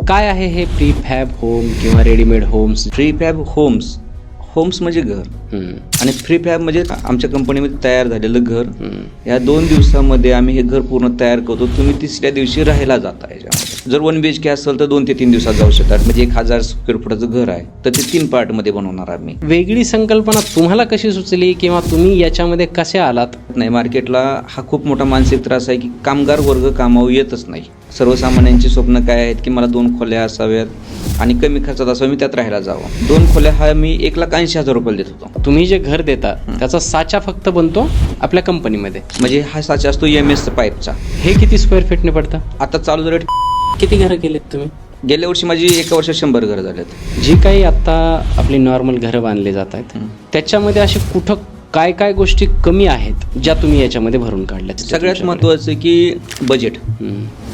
काय आहे हे प्रीफॅब होम किंवा रेडीमेड होम्स? प्रीफॅब होम्स म्हणजे घर आणि प्रीफॅब म्हणजे आमच्या कंपनीमध्ये तयार झालेलं घर. या 2 दिवसामध्ये आम्ही हे घर पूर्ण तयार करतो. तुम्ही तिसऱ्या दिवशी राहायला जाता. याच्यामध्ये जर 1 BHK असेल तर 2 ते 3 दिवसात जाऊ शकतात. म्हणजे 1000 स्क्वेअर फुटाचं घर आहे तर ते 3 पार्टमध्ये बनवणार आम्ही. वेगळी संकल्पना तुम्हाला कशी सुचली किंवा तुम्ही याच्यामध्ये कसे आलात? नाही, मार्केटला हा खूप मोठा मानसिक त्रास आहे की कामगार वर्ग कामावर येतच नाही. सर्वसामान्यांची स्वप्न काय आहेत की मला 2 खोल्या असाव्यात आणि कमी खर्चात असावं, मी त्यात राहायला जावं. 2 खोल्या हा मी 1,80,000 रुपये देत होतो. तुम्ही जे घर देता त्याचा साचा फक्त बनतो आपल्या कंपनीमध्ये, म्हणजे हा साचा असतो MS पाईपचा. हे किती स्क्वेअर फीटने पडतं? आता चालू रेट किती घरं केलेत तुम्ही? गेल्या वर्षी माझी एका वर्षात 100 घरं झालेत. जी काही आता आपली नॉर्मल घरं बांधली जात आहेत त्याच्यामध्ये असे कुठं काय काय गोष्टी कमी आहेत ज्या तुम्ही याच्यामध्ये भरून काढल्यात? सगळ्यात महत्त्वाचं की बजेट.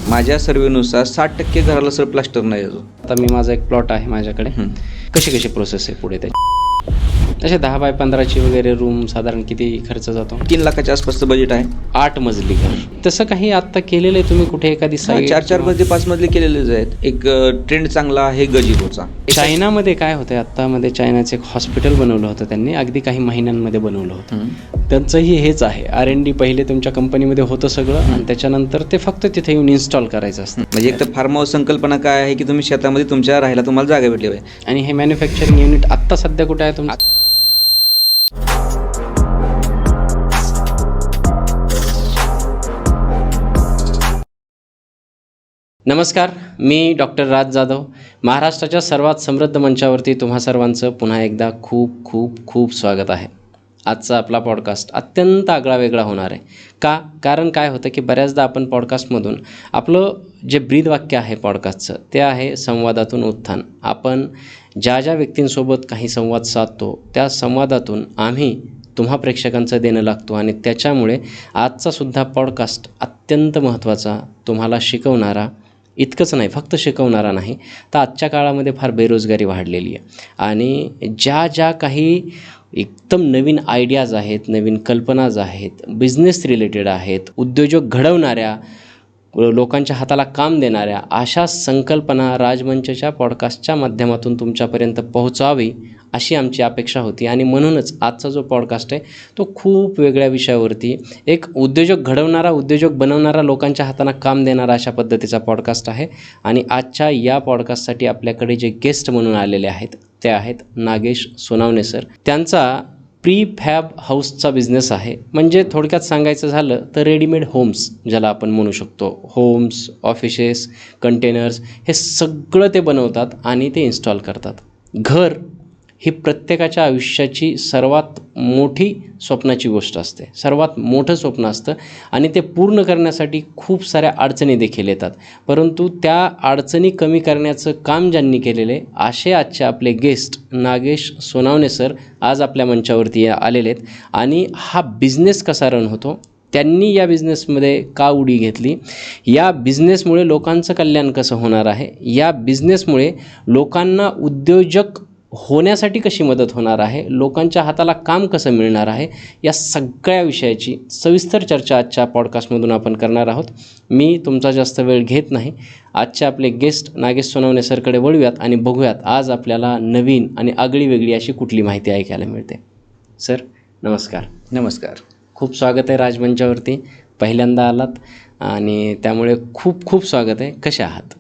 माझ्या सर्वेनुसार 60% घराला सर प्लास्टर नाही अजून. आता मी माझा एक प्लॉट आहे माझ्याकडे. कशी कशी प्रोसेस आहे पुढे त्याची? तसे 10 बाय 15ची वगैरे रूम साधारण किती खर्च जातो? 3 लाखाच्या आसपासचं बजेट आहे. 8 मजली घर. तसं काही आता केलेलं आहे तुम्ही कुठे? एखादी साईट? 4 मजली 5 मजली केलेलेच आहेत. एक ट्रेंड चांगला आहे गजिबोचा. चायनामध्ये काय होतं, आत्तामध्ये चायनाचं एक हॉस्पिटल बनवलं होतं त्यांनी, अगदी काही महिन्यांमध्ये बनवलं होतं. त्यांचंही हेच आहे, R&D पहिले तुमच्या कंपनीमध्ये होतं सगळं आणि त्याच्यानंतर ते फक्त तिथे येऊन इन्स्टॉल करायचं असतं. म्हणजे एक तर फार्म हाऊस संकल्पना काय आहे की तुम्ही शेतामध्ये तुमच्या राहायला तुम्हाला जागा भेटली पाहिजे. आणि हे मॅन्युफॅक्चरिंग युनिट आत्ता सध्या कुठे आहे तुमचं? नमस्कार, मी डॉक्टर राज जाधव. महाराष्ट्राच्या सर्वात समृद्ध मंचावरती तुम्हा सर्वांचं पुन्हा एकदा खूप खूप खूप स्वागत आहे. आजचा आपला पॉडकास्ट अत्यंत आगळा-वेगळा होणार आहे. कारण काय होतं की बऱ्याचदा आपण पॉडकास्टमधून आपलं जे ब्रीदवाक्य आहे पॉडकास्टचं ते आहे संवादातून उत्थान. आपण ज्या ज्या व्यक्तींसोबत काही संवाद साधतो त्या संवादातून आम्ही तुम्हा प्रेक्षकांचं देणं लागतो आणि त्याच्यामुळे आजचा सुद्धा पॉडकास्ट अत्यंत महत्त्वाचा, तुम्हाला शिकवणारा, इतकंच नाही फक्त शिकवणारा नाही तर आजच्या काळामध्ये फार बेरोजगारी वाढलेली आहे आणि ज्या ज्या काही एकदम नवीन आयडियाज आहेत, नवीन कल्पनाज आहेत, बिझनेस रिलेटेड आहेत, उद्योजक घडवणाऱ्या, लोकांच्या हाताला काम देणाऱ्या अशा संकल्पना राजमंचच्या पॉडकास्टच्या माध्यमातून तुमच्यापर्यंत पोहोचावी अशी आमची अपेक्षा होती. आणि म्हणूनच आजचा जो पॉडकास्ट आहे तो खूप वेगळ्या विषयावरती, एक उद्योजक घडवणारा, उद्योजक बनवणारा, लोकांच्या हाताला काम देणारा अशा पद्धतीचा पॉडकास्ट आहे. आणि आजच्या या पॉडकास्टसाठी आपल्याकडे जे गेस्ट म्हणून आलेले आहेत ते आहेत नागेश सोनावणे सर. त्यांचा प्रीफॅब हाऊसचा बिझनेस आहे. म्हणजे थोडक्यात सांगायचं झालं तर रेडीमेड होम्स ज्याला आपण म्हणू शकतो. होम्स, ऑफिसेस, कंटेनर्स हे सगळं ते बनवतात आणि ते इन्स्टॉल करतात. घर ही प्रत्येकाच्या आयुष्याची सर्वात मोठी स्वप्नाची गोष्ट असते, सर्वात मोठं स्वप्न असतं आणि ते पूर्ण करण्यासाठी खूप साऱ्या अडचणी देखील येतात. परंतु त्या अडचणी कमी करण्याचं काम ज्यांनी केलेले असे आजचे आपले गेस्ट नागेश सोनावणे सर आज आपल्या मंचावरती आलेले आहेत. आणि हा बिझनेस कसा रन होतो, त्यांनी या बिझनेसमध्ये का उडी घेतली, या बिझनेसमुळे लोकांचं कल्याण कसं होणार आहे, या बिझनेसमुळे लोकांना उद्योजक होण्यासाठी कशी मदत होणार आहे, लोकांच्या हाताला काम कसं मिळणार आहे, या सगळ्या विषयाची सविस्तर चर्चा आजच्या पॉडकास्टमधून आपण करणार आहोत. मी तुमचा जास्त वेळ घेत नाही. आजचे आपले गेस्ट नागेश सोनावणे सरकडे वळूयात आणि बघूयात आज आपल्याला नवीन आणि आगळी वेगळी अशी कुठली माहिती ऐकायला मिळते. सर नमस्कार. नमस्कार. खूप स्वागत आहे राजमंचावरती. पहिल्यांदा आलात आणि त्यामुळे खूप खूप स्वागत आहे. कसे आहात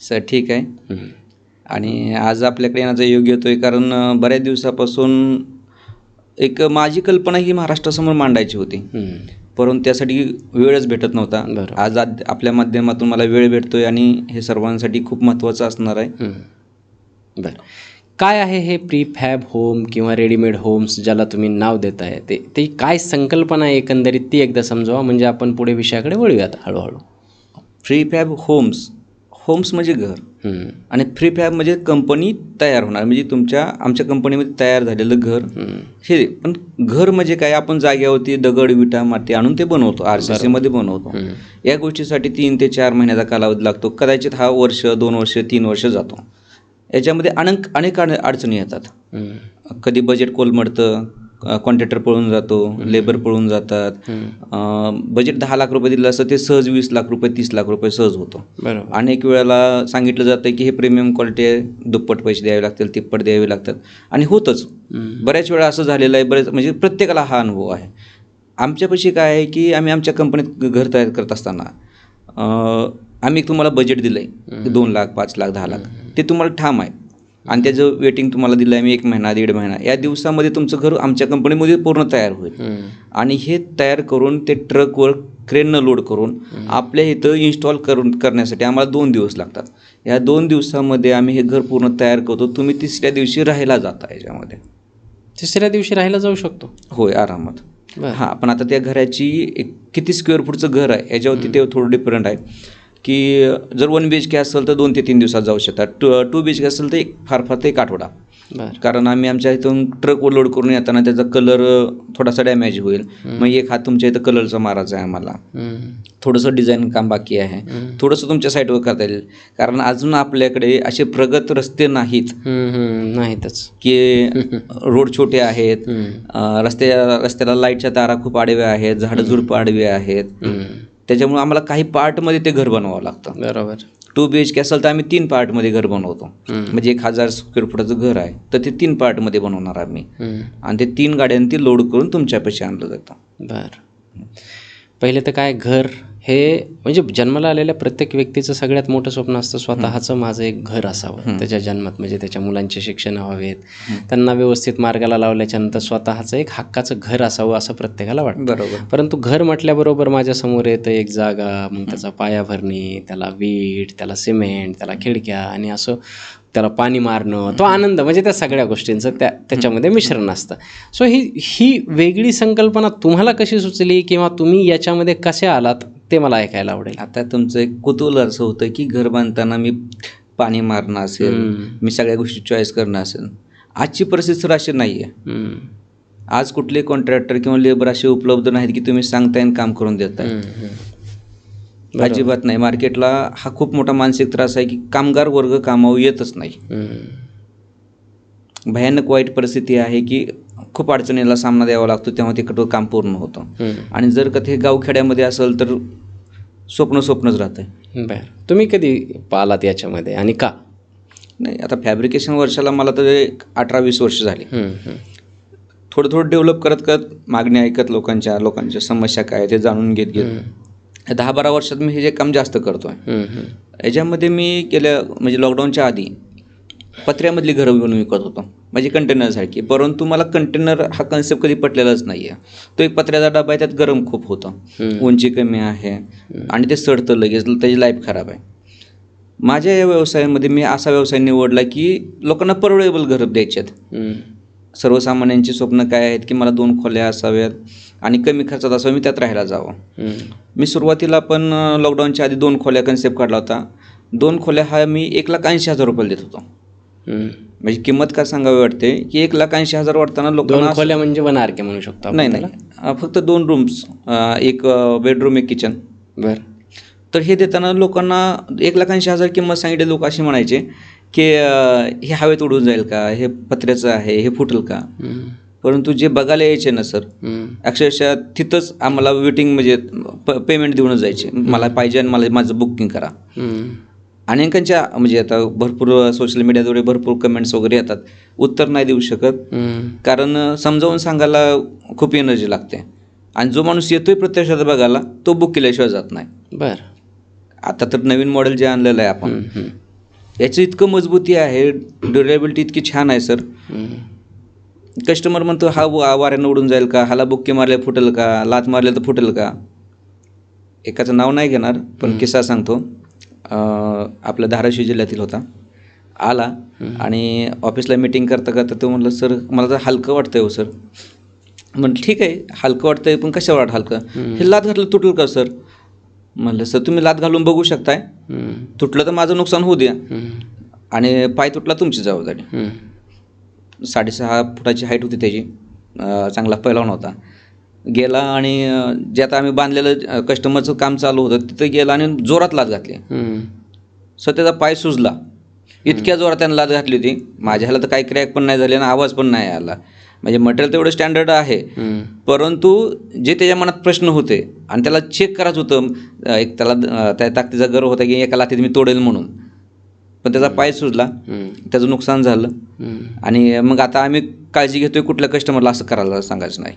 सर? ठीक आहे. आणि आज आपल्याकडे येण्याचा योग्य होतो आहे कारण बऱ्याच दिवसापासून एक माझी कल्पना ही महाराष्ट्रासमोर मांडायची होती, परंतु त्यासाठी वेळच भेटत नव्हता. आज आपल्या माध्यमातून मला वेळ भेटतोय आणि हे सर्वांसाठी खूप महत्त्वाचं असणार आहे. बरं, काय आहे हे प्रीफॅब होम किंवा रेडीमेड होम्स ज्याला तुम्ही नाव देत आहे ते काय संकल्पना आहे एकंदरीत ती एकदा समजावा, म्हणजे आपण पुढे विषयाकडे वळूयात हळूहळू. प्रीफॅब होम्स म्हणजे घर आणि प्रीफॅब म्हणजे कंपनी तयार होणार, म्हणजे आमच्या कंपनीमध्ये तयार झालेलं घर. हे पण घर म्हणजे काय, आपण जाग्यावरती दगड, विटा, माती आणून ते बनवतो, RCC मध्ये बनवतो. या गोष्टीसाठी 3 ते 4 महिन्याचा कालावधी लागतो. कदाचित हा वर्ष, 2 वर्ष, 3 वर्ष जातो. याच्यामध्ये अनेक अडचणी येतात. कधी बजेट कोलमडतं, कॉन्ट्रॅक्टर पळून जातो, लेबर पळून जातात. बजेट 10 लाख रुपये दिलं असतं ते सहज 20 लाख रुपये 30 लाख रुपये सहज होतो. बरोबर. अनेक वेळेला सांगितलं जातं की हे प्रीमियम क्वालिटी आहे, दुप्पट पैसे द्यावे लागतील, तिप्पट द्यावे लागतात आणि होतच. बऱ्याच वेळा असं झालेलं आहे, बरेच म्हणजे प्रत्येकाला हा अनुभव आहे. आमच्यापाशी काय आहे की आम्ही आमच्या कंपनीत घर तयार करत असताना आम्ही तुम्हाला बजेट दिलं आहे 2 लाख 5 लाख 10 लाख, ते तुम्हाला ठाम आहे आणि त्याचं वेटिंग तुम्हाला दिलं आहे मी 1 महिना 1.5 महिना, या दिवसामध्ये तुमचं घर आमच्या कंपनीमध्ये पूर्ण तयार होईल. आणि हे तयार करून ते ट्रकवर क्रेननं लोड करून आपल्या इथं इन्स्टॉल करण्यासाठी आम्हाला 2 दिवस लागतात. या 2 दिवसामध्ये आम्ही हे घर पूर्ण तयार करतो. तुम्ही 3ऱ्या दिवशी राहायला जाता याच्यामध्ये. 3ऱ्या दिवशी राहायला जाऊ शकतो? होय, आरामात. हां, पण आता त्या घराची किती स्क्वेअर फूटचं घर आहे याच्यावरती ते थोडं डिफरंट आहे की जर 1 BHK असेल तर 2 ते 3 दिवसात जाऊ शकतात. 2 BHK असेल तर फार फार 1 आठवडा. कारण आम्ही आमच्या इथून ट्रकवर लोड करून येताना त्याचा कलर थोडासा डॅमेज होईल. मग एक हात तुमच्या इथं कलरचा मारायचा आहे आम्हाला, थोडंसं डिझाईन काम बाकी आहे, थोडंसं तुमच्या साईटवर करता येईल. कारण अजून आपल्याकडे असे प्रगत रस्ते नाहीतच की रोड छोटे आहेत, रस्त्याला लाईटच्या तारा खूप आडव्या आहेत, झाडं झुडपं आडवी आहेत. त्याच्यामुळे आम्हाला काही पार्टमध्ये ते घर बनवावं लागतं. बरोबर. 2 BHK असेल तर आम्ही 3 पार्टमध्ये घर बनवतो. म्हणजे 1000 स्क्वेअर फुटाचं घर आहे तर ते 3 पार्टमध्ये बनवणार आम्ही आणि ते 3 गाड्यांनी ते लोड करून तुमच्यापाशी आणलं जातं. बरं. पहिले तर काय, घर हे म्हणजे जन्माला आलेल्या प्रत्येक व्यक्तीचं सगळ्यात मोठं स्वप्न असतं स्वतःचं माझं एक घर असावं. त्याच्या जन्मात म्हणजे त्याच्या मुलांचे शिक्षण व्हावेत, त्यांना व्यवस्थित मार्गाला लावल्याच्यानंतर स्वतःचं एक हक्काचं घर असावं असं प्रत्येकाला वाटतं. बरोबर. परंतु घर म्हटल्याबरोबर माझ्यासमोर येतं एक जागा, मग त्याचा पाया भरणे, त्याला वीट, त्याला सिमेंट, त्याला खिडक्या आणि असं त्याला पाणी मारणं, तो आनंद म्हणजे त्या सगळ्या गोष्टींचं त्याच्यामध्ये मिश्रण असतं. सो ही वेगळी संकल्पना तुम्हाला कशी सुचली किंवा तुम्ही याच्यामध्ये कसे आलात ते मला ऐकायला आवडेल. आता तुमचं एक कुतूहल असं होतं की घर बांधताना मी पाणी मारणं असेल, मी सगळ्या गोष्टी चॉईस करणं असेल. आजची परिस्थिती तर अशी नाही आहे. आज कुठले कॉन्ट्रॅक्टर किंवा लेबर असे उपलब्ध नाहीत की तुम्ही सांगताय आणि काम करून देताय. अजिबात नाही. मार्केटला हा खूप मोठा मानसिक त्रास आहे की कामगार वर्ग कामावर येतच नाही. भयानक वाईट परिस्थिती आहे की खूप अडचणीला सामना द्यावा लागतो तेव्हा तिकडं काम पूर्ण होतं. आणि जर का ते गावखेड्यामध्ये असेल तर स्वप्नच राहतं. बरं. तुम्ही कधी पालात याच्यामध्ये आणि का? नाही, आता फॅब्रिकेशन वर्षाला मला तर 18-20 वर्ष झाली. थोडं डेव्हलप करत मागणी ऐकत लोकांच्या समस्या काय ते जाणून घेत 10-12 वर्षात मी हे जे काम जास्त करतोय. याच्यामध्ये मी म्हणजे लॉकडाऊनच्या आधी पत्र्यामधली घरं बनवून विकत होतो, म्हणजे कंटेनरसारखी. परंतु मला कंटेनर हा कन्सेप्ट कधी पटलेलाच नाही आहे. तो एक पत्र्याचा डबा आहे, त्यात गरम खूप होतं, उंची कमी आहे आणि ते सडतं लगेच, त्याची लाईफ खराब आहे. माझ्या या व्यवसायामध्ये मी असा व्यवसाय निवडला की लोकांना परवडेबल घरं द्यायची आहेत. सर्वसामान्यांची स्वप्न काय आहेत की मला 2 खोल्या असाव्यात आणि कमी खर्चात असावं, मी त्यात राहायला जावं. मी सुरुवातीला पण लॉकडाऊनच्या आधी 2 खोल्या कन्सेप्ट काढला होता. 2 खोल्या हा मी 1,80,000 रुपये देत होतो. म्हणजे किंमत काय सांगावी वाटते की 1,80,000 वाटताना लोकांना 2 खोल्या म्हणजे 1 RK म्हणू शकतो? नाही, फक्त 2 रूम्स, एक बेडरूम एक किचन. बरं. तर हे देताना लोकांना 1,80,000 किंमत सांगितले. लोक असे म्हणायचे की हे हवेत उडून जाईल का, हे पत्र्याचं आहे, हे फुटेल का. परंतु जे बघायला यायचे ना सर, अक्षरशः तिथंच आम्हाला वेटिंग म्हणजे पेमेंट देऊनच जायचे, मला पाहिजे आणि मला माझं बुकिंग करा. अनेकांच्या म्हणजे आता भरपूर सोशल मीडियाद्वारे भरपूर कमेंट्स वगैरे येतात, उत्तर नाही देऊ शकत कारण समजावून सांगायला खूप एनर्जी लागते आणि जो माणूस येतोय प्रत्यक्षात बघायला तो बुक केल्याशिवाय जात नाही. बरं. आता तर नवीन मॉडेल जे आणलेलं आहे आपण, याचं इतकं मजबूती आहे, ड्युरेबिलिटी इतकी छान आहे सर. कस्टमर म्हणतो हा वाऱ्यानं उडून जाईल का, हाला बुक्की मारले फुटेल का, लात मारले तर फुटेल का. एकाचं नाव नाही घेणार पण किस्सा सांगतो. आपल्या धाराशिव जिल्ह्यातील होता, आला आणि ऑफिसला मीटिंग करता तो म्हणलं सर मला तर हलकं वाटतंय हो सर. म्हटलं ठीक आहे, हलकं वाटतंय पण कशावर वाट हलकं, हे लात घातलं तुटेल का सर. म्हणलं सर तुम्ही लात घालून बघू शकताय, तुटलं तर माझं नुकसान होऊ द्या आणि पाय तुटला तुमची जबाबदारी. 6.5 फुटाची हाईट होती त्याची, चांगला पैलवान होता. गेला आणि जे आता आम्ही बांधलेलं कस्टमरचं काम चालू होतं तिथं गेला आणि जोरात लात घातली. सर त्याचा पाय सुजला, इतक्या जोरात त्यानं लात घातली होती. माझ्या ह्याला तर काही क्रॅक पण नाही झाले आणि आवाज पण नाही आला म्हणजे मटेरियल तेवढं स्टँडर्ड आहे, परंतु जे त्याच्या मनात प्रश्न होते आणि त्याला चेक करायचं होतं, एक त्याला त्या ताकदीचा गर्व होता की एका लाथीत मी तोडेल म्हणून, पण त्याचा पाय सुजला, त्याचं नुकसान झालं. आणि मग आता आम्ही काळजी घेतोय कुठल्या कस्टमरला असं करायला सांगायचं नाही.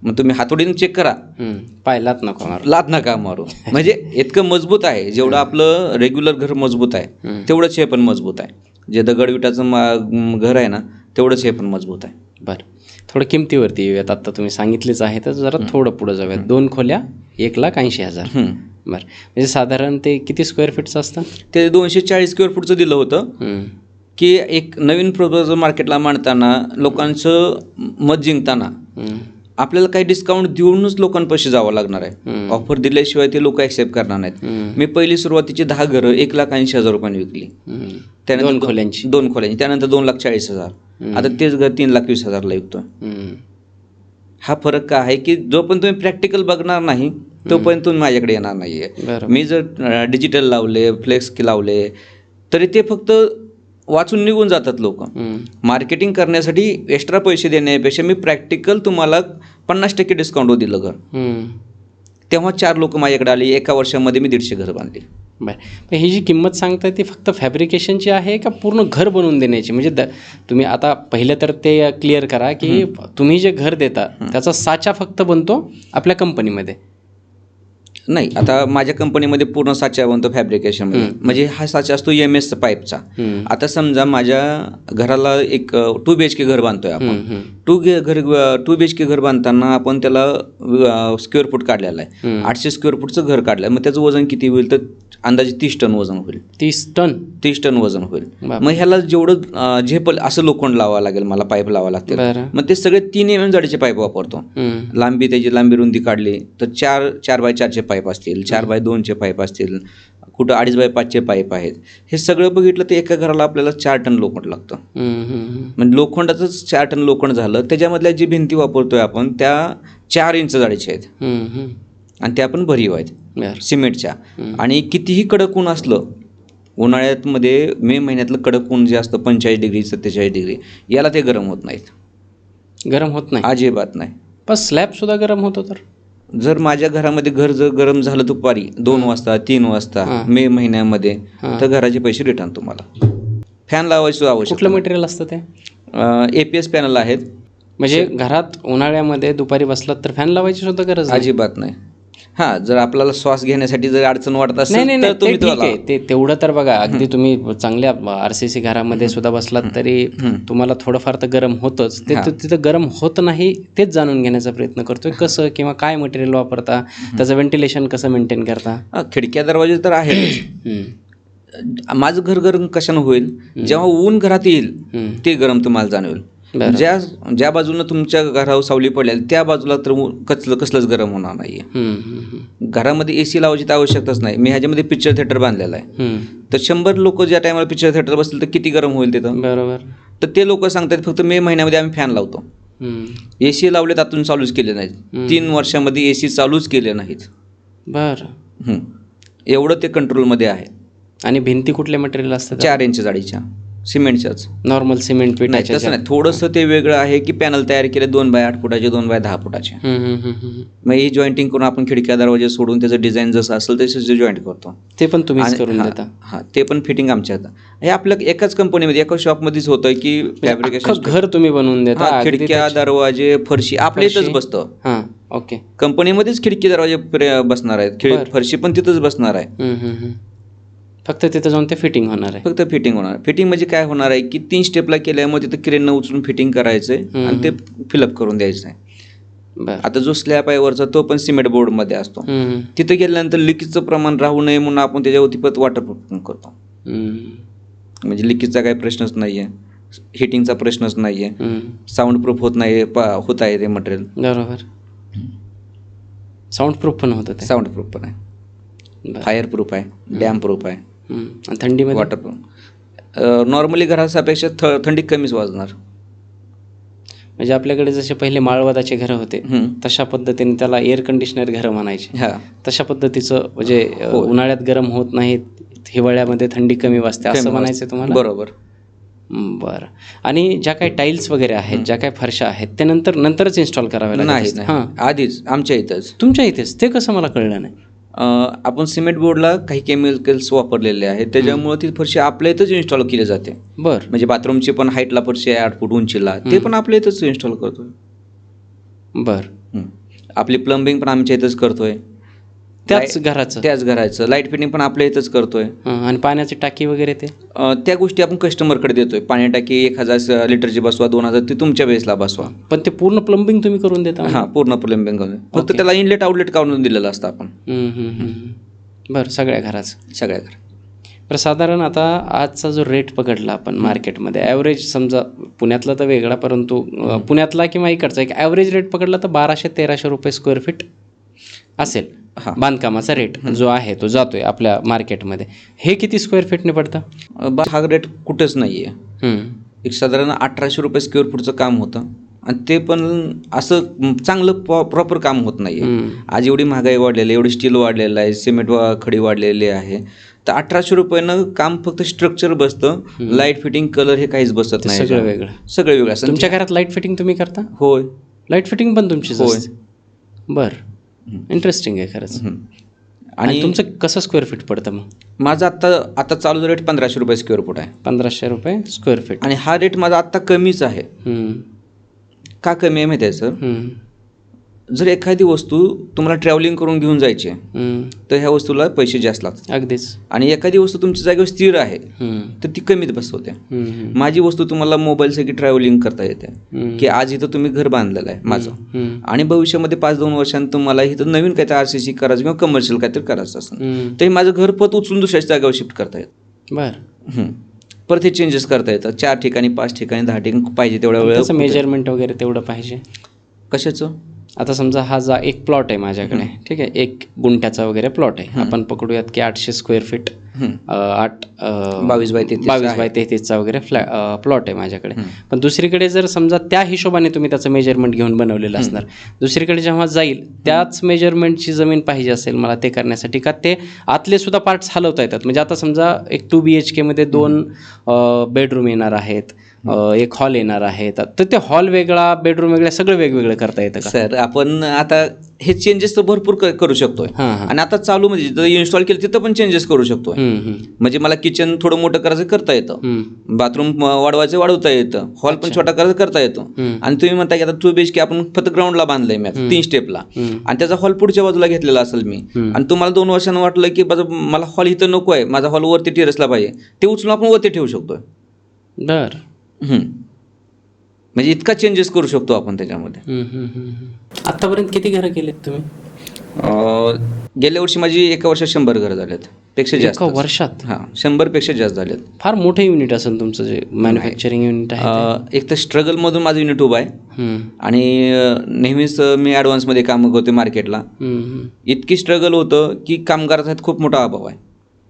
मग तुम्ही हातोडीने चेक करा, पाय लात नका मारू. म्हणजे इतकं मजबूत आहे, जेवढं आपलं रेग्युलर घर मजबूत आहे तेवढंच हे पण मजबूत आहे. जे दगडविटाचं घर आहे ना तेवढंच हे पण मजबूत आहे. बरं, थोडं किमतीवरती येऊयात. आता तुम्ही सांगितलेच आहे तर जरा थोडं पुढं जाऊयात. 2 खोल्या 1,80,000. बरं, म्हणजे साधारण ते किती स्क्वेअर फीटचं असतं? ते 240 स्क्वेअर फूटचं दिलं होतं की एक नवीन प्रपोजल मार्केटला मांडताना, लोकांचं मत जिंकताना आपल्याला काही डिस्काउंट देऊनच लोकांपाशी जावं लागणार आहे. ऑफर दिल्याशिवाय ते लोक ॲक्सेप्ट करणार नाहीत. मी पहिली सुरुवातीची 10 घरं 1,80,000 रुपयांनी विकली. त्यानंतर 2 खोल्यांची, त्यानंतर 2,40,000. आता तेच घर 3,20,000ला विकतोय. हा फरक का आहे की जोपर्यंत तुम्ही प्रॅक्टिकल बघणार नाही तोपर्यंत तुम्ही माझ्याकडे येणार नाहीये. मी जर डिजिटल लावले, फ्लेक्स लावले तरी ते फक्त वाचून निघून जातात लोक. मार्केटिंग करण्यासाठी एक्स्ट्रा पैसे देण्यापेक्षा मी प्रॅक्टिकल तुम्हाला 50% डिस्काउंट दिलं घर. तेव्हा 4 लोक माझ्याकडे आले. एका वर्षामध्ये मी 150 घरं बांधली. बरं, ही जी किंमत सांगताय ती फक्त फॅब्रिकेशनची आहे का पूर्ण घर बनवून देण्याची? म्हणजे तुम्ही आता पहिलं तर ते क्लिअर करा की तुम्ही जे घर देता त्याचा साचा फक्त बनतो आपल्या कंपनीमध्ये? नाही, आता माझ्या कंपनीमध्ये पूर्ण साचा बनतो फॅब्रिकेशन. म्हणजे हा साचा असतो MS पाईपचा. आता समजा माझ्या घराला एक 2 BHK घर बांधतोय आपण. 2 BHK घर बांधताना आपण त्याला स्क्वेअर फूट काढलेला आहे. 800 स्क्वेअर फूटचं घर काढलं. मग त्याचं वजन किती होईल तर अंदाजे 30 टन वजन होईल. 30 टन वजन होईल. मग ह्याला जेवढं झेपल असं लोखंड लावावं लागेल, मला पाईप लावावं लागतील. मग ते सगळे 3 mm जाडीचे पाईप वापरतो. लांबी, त्याची लांबी रुंदी काढली तर 4x4चे पाईप असतील, 4x2चे पाईप असतील, कुठं 2.5x5चे पाईप आहेत. हे सगळं बघितलं तर एका घराला आपल्याला 4 टन लोखंड लागतं. म्हणजे लोखंडाचंच 4 टन लोखंड झालं. त्याच्यामधल्या जी भिंती वापरतोय आपण त्या 4 इंच जाडीच्या आहेत आणि त्या पण भरीव आहेत सिमेंटच्या. आणि कितीही कडक ऊन असलं, उन्हाळ्यामध्ये मे महिन्यातलं कडक ऊन जे असतं 45 डिग्री 47 डिग्री, याला ते गरम होत नाहीत. गरम होत नाही अजिबात नाही. पण स्लॅब सुद्धा गरम होतो तर? जर माझ्या घरामध्ये घर जर गरम झालं दुपारी 2 वाजता 3 वाजता मे महिन्यामध्ये तर घराचे पैसे रिटर्न तुम्हाला. फॅन लावायचं आवश्यक. कुठलं मटेरियल असतं ते? APS पॅनल आहेत. म्हणजे घरात उन्हाळ्यामध्ये दुपारी बसलात तर फॅन लावायची सुद्धा गरज अजिबात नाही. हां, जर आपल्याला श्वास घेण्यासाठी जर अडचण वाटत असेल तर तुम्ही ठीक आहे, ते तेवढं तर बघा. अगदी तुम्ही चांगल्या RCC घरामध्ये सुद्धा बसलात तरी तुम्हाला थोडंफार तर गरम होतच. ते तिथं गरम होत नाही तेच जाणून घेण्याचा प्रयत्न करतोय. कसं किंवा काय मटेरियल वापरता, त्याचं व्हेंटिलेशन कसं मेंटेन करता? खिडक्या दरवाजे तर आहेत. माझं घर गरम कशानं होईल? जेव्हा ऊन घरात येईल ते गरम तुम्हाला जाणवेल. ज्या बाजूनं तुमच्या घरावर सावली पडेल त्या बाजूला तर कसलंच गरम होणार नाहीये. घरामध्ये AC लावायची तर आवश्यकताच नाही. मी ह्याच्यामध्ये पिक्चर थिएटर बांधलेला आहे. तर 100 लोक ज्या टायमाला पिक्चर थिएटर बसतील तर किती गरम होईल तिथं? बरोबर. तर ते लोक सांगतात फक्त मे महिन्यामध्ये आम्ही फॅन लावतो. AC लावलेत, आतून चालूच केले नाहीत. 3 वर्षामध्ये AC चालूच केले नाहीत. बरं. एवढं ते कंट्रोलमध्ये आहे. आणि भिंती कुठल्या मटेरियल असतात? 4 इंच जाडीच्या सिमेंटच्याच. Normal cement पिठाच्या? तसं नाही, थोडंसं ते वेगळं आहे की पॅनल तयार केले 2x8 फुटाचे 2x10 फुटाचे. मग ही जॉईंटिंग करून आपण खिडक्या दरवाजे सोडून त्याचं डिझाईन जसं असेल तसं जॉईंट करतो. ते पण तुम्हीच करून देता? हां, ते पण फिटिंग आमच्या हे आपल्या एकाच कंपनीमध्ये एका शॉपमध्येच होतं की फॅब्रिकेशन घर तुम्ही बनवून देता? खिडक्या दरवाजे फरशी आपल्या इथंच बसतं. ओके. कंपनीमध्येच खिडकी दरवाजे बसणार आहेत, फरशी पण तिथंच बसणार आहे. फक्त तिथं जाऊन ते फिटिंग होणार आहे? फक्त फिटिंग होणार. फिटिंग म्हणजे काय होणार आहे की 3 स्टेपला केल्यामुळे तिथं क्रेननं उचलून फिटिंग करायचंय आणि ते फिलअप करून द्यायचं आहे. आता जो स्लॅब आहे वरचा तो पण सिमेंट बोर्डमध्ये असतो. तिथं गेल्यानंतर लिकेजचं प्रमाण राहू नये म्हणून आपण त्याच्यावरती परत वॉटरप्रूफ करतो. म्हणजे लिकेजचा काही प्रश्नच नाहीये, हिटिंगचा प्रश्नच नाहीये, साऊंड प्रूफ होत आहे ते मटेरियल. बरोबर. साऊंड प्रूफ पण होतं ते? साऊंड प्रूफ पण आहे, फायर प्रूफ आहे, डॅम प्रूफ आहे. थंडीमध्ये? वॉटरप्रूफ. नॉर्मली घरापेक्षा थंडी कमीच वाजणार. म्हणजे आपल्याकडे जसे पहिले माळवादाचे घरं होते तशा पद्धतीने त्याला एअर कंडिशनर घरं म्हणायचे. तशा पद्धतीचं म्हणजे उन्हाळ्यात गरम होत नाहीत, हिवाळ्यामध्ये थंडी कमी वाजते असं म्हणायचं तुम्हाला? बरोबर. बरं. आणि ज्या काही टाईल्स वगैरे आहेत, ज्या काही फरशा आहेत, त्या नंतरच इन्स्टॉल कराव्या लागतात? नाही, आधीच आमच्या इथंच. तुमच्या इथेच? ते कसं मला कळलं नाही. आपण सिमेंट बोर्डला काही केमिकल्स वापरलेले आहेत, त्याच्यामुळे ती फरशी आपल्या इथंच इन्स्टॉल केली जाते. बरं. म्हणजे बाथरूमची पण हाईटला फरशी आहे 8 फूट उंचीला, ते पण आपल्या इथंच इन्स्टॉल करतोय. बरं. आपली प्लंबिंग पण आमच्या इथंच करतोय, त्याच घराचं. लाईट फिटिंग पण आपल्या इथंच करतोय. आणि पाण्याची टाकी वगैरे ते त्या गोष्टी आपण कस्टमरकडे देतोय. पाणी टाकी 1000 लिटरची बसवा, 2000 ती तुमच्या बेसला बसवा. पण ते पूर्ण प्लंबिंग तुम्ही करून देता? हां, पूर्ण प्लंबिंग करून. फक्त त्याला इनलेट आउटलेट काढून दिलेलं असतं आपण. बरं. सगळ्या घराचं? सगळ्या घर. बरं. साधारण आता आजचा जो रेट पकडला आपण मार्केटमध्ये, ॲव्हरेज समजा पुण्यातला तर वेगळा, परंतु पुण्यातला किंवा इकडचा एक ॲव्हरेज रेट पकडला तर 1200-1300 रुपये स्क्वेअर फीट असेल बांधकामाचा रेट जो आहे, तो जातोय आपल्या मार्केटमध्ये. हे किती स्क्वेअर फीटने पडतं? हा रेट कुठंच नाही आहे. एक साधारण 1800 रुपये स्क्वेअर फूटचं काम होतं, आणि ते पण असं चांगलं प्रॉपर काम होत नाही आहे. आज एवढी महागाई वाढलेली आहे, एवढी स्टील वाढलेलं आहे, सिमेंट खडी वाढलेली आहे, तर 1800 रुपयानं काम फक्त स्ट्रक्चर बसतं. लाईट फिटिंग, कलर हे काहीच बसत नाही. सगळं वेगळं असं. तुमच्या घरात लाईट फिटिंग तुम्ही करता? होय. लाईट फिटिंग पण तुमचीच होय. असते? बरं. इंटरेस्टिंग आहे खरंच. आणि तुमचं कसं स्क्वेअर फीट पडतं मग? माझा आता चालू रेट 1500 रुपये स्क्वेअर फूट आहे. 1500 रुपये स्क्वेअर फीट. आणि हा रेट माझा आत्ता कमीच आहे. का कमी आहे माहिती आहे सर? जर एखादी वस्तू तुम्हाला ट्रॅव्हलिंग करून घेऊन जायची तर ह्या वस्तूला पैसे जास्त लागतात. अगदीच. आणि एखादी वस्तू तुमच्या जागेवर स्थिर आहे तर ती कमीत बसवते. माझी वस्तू तुम्हाला मोबाईलसाठी ट्रॅव्हलिंग करता येते, की आज इथं तुम्ही घर बांधलेलं आहे माझं, आणि भविष्यामध्ये 5-2 वर्षांत तुम्हाला इथं नवीन काहीतरी RCC करायचं किंवा कमर्शियल काहीतरी करायचं असेल तर माझं घर परत उचलून दुसऱ्या जागेवर शिफ्ट करता येतं. बरं. परत हे चेंजेस करता येतात. 4 ठिकाणी, 5 ठिकाणी, 10 ठिकाणी पाहिजे तेवढ्या वेळ. मेजरमेंट वगैरे तेवढं पाहिजे. कशाचं? आता समजा हा एक प्लॉट आहे माझ्याकडे, ठीक आहे, 1 गुंठ्याचा वगैरे प्लॉट आहे. आपण पकडूयात की 800 स्क्वेअर फीट, 22 बाय 33चा वगैरे प्लॉट आहे माझ्याकडे. पण दुसरीकडे जर समजा त्या हिशोबाने तुम्ही त्याचं मेजरमेंट घेऊन बनवलेलं असणार, दुसरीकडे जेव्हा जाईल त्याच मेजरमेंटची जमीन पाहिजे असेल मला ते करण्यासाठी, का ते आतले सुद्धा पार्ट्स हलवता येतात? म्हणजे आता समजा एक 2 BHK मध्ये 2 बेडरूम येणार आहेत, एक हॉल येणार आहे, तर ते हॉल वेगळा, बेडरूम वेगळा, सगळं वेगवेगळं करता येतं का? सर, आपण आता हे चेंजेस तर भरपूर करू शकतोय. आणि आता चालू म्हणजे जिथं इन्स्टॉल केलं तिथं पण चेंजेस करू शकतोय. म्हणजे मला किचन थोडं मोठं करायचं करता येतं, बाथरूम वाढवता येतं, हॉल पण छोटा करायचं करता येतो. आणि तुम्ही म्हणता की आता 2 BHK आपण फक्त ग्राउंडला बांधलंय मी 3 स्टेपला, आणि त्याचा हॉल पुढच्या बाजूला घेतलेला असेल मी, आणि तुम्हाला 2 वर्षांनी वाटलं की मला हॉल इथं नको आहे, माझा हॉल वरती टेरेसला पाहिजे, ते उचलून आपण वरती ठेवू शकतोय. बरं. म्हणजे इतका चेंजेस करू शकतो आपण त्याच्यामध्ये. आतापर्यंत किती घरं केलेत तुम्ही? गेल्या वर्षी माझी एका वर्षात 100 घरं झालेत, पेक्षा जास्त. एका वर्षात? 100 पेक्षा जास्त झालेत. फार मोठं युनिट असेल तुमचं जे मॅन्युफॅक्चरिंग युनिट आहे. एक तर स्ट्रगलमधून माझं युनिट उभं आहे, आणि नेहमीच मी ॲडव्हान्समध्ये कामं करते मार्केटला. इतकी स्ट्रगल होतं की कामगाराचा खूप मोठा अभाव आहे,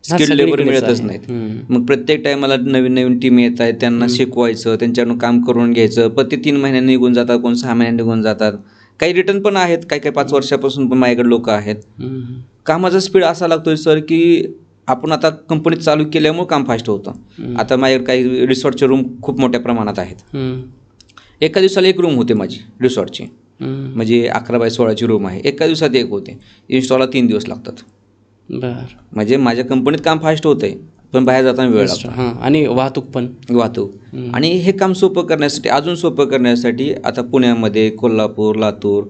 स्किल्ड लेबर मिळतच नाहीत. मग प्रत्येक टायमाला नवीन टीम येत आहेत, त्यांना शिकवायचं, त्यांच्याकडून काम करून घ्यायचं. पण ते 3 महिन्यांनी निघून जातात, कोण 6 महिन्यांनी निघून जातात, काही रिटर्न पण आहेत, काही 5 वर्षापासून पण माझ्याकडे लोक आहेत. कामाचा स्पीड असा लागतोय सर की आपण आता कंपनीत चालू केल्यामुळे काम फास्ट होतं. आता माझ्याकडे काही रिसॉर्टचे रूम खूप मोठ्या प्रमाणात आहेत. एका दिवसाला 1 रूम होते माझी रिसॉर्टची, म्हणजे 11 बाय 16ची रूम आहे. एका दिवसात 1 होते. इन्स्टॉलला 3 दिवस लागतात. म्हणजे माझ्या कंपनीत काम फास्ट होतंय, पण बाहेर जाताना वेळ लागतो. आणि वाहतूक. आणि हे काम सोपं करण्यासाठी, अजून सोपं करण्यासाठी आता पुण्यामध्ये, कोल्हापूर, लातूर,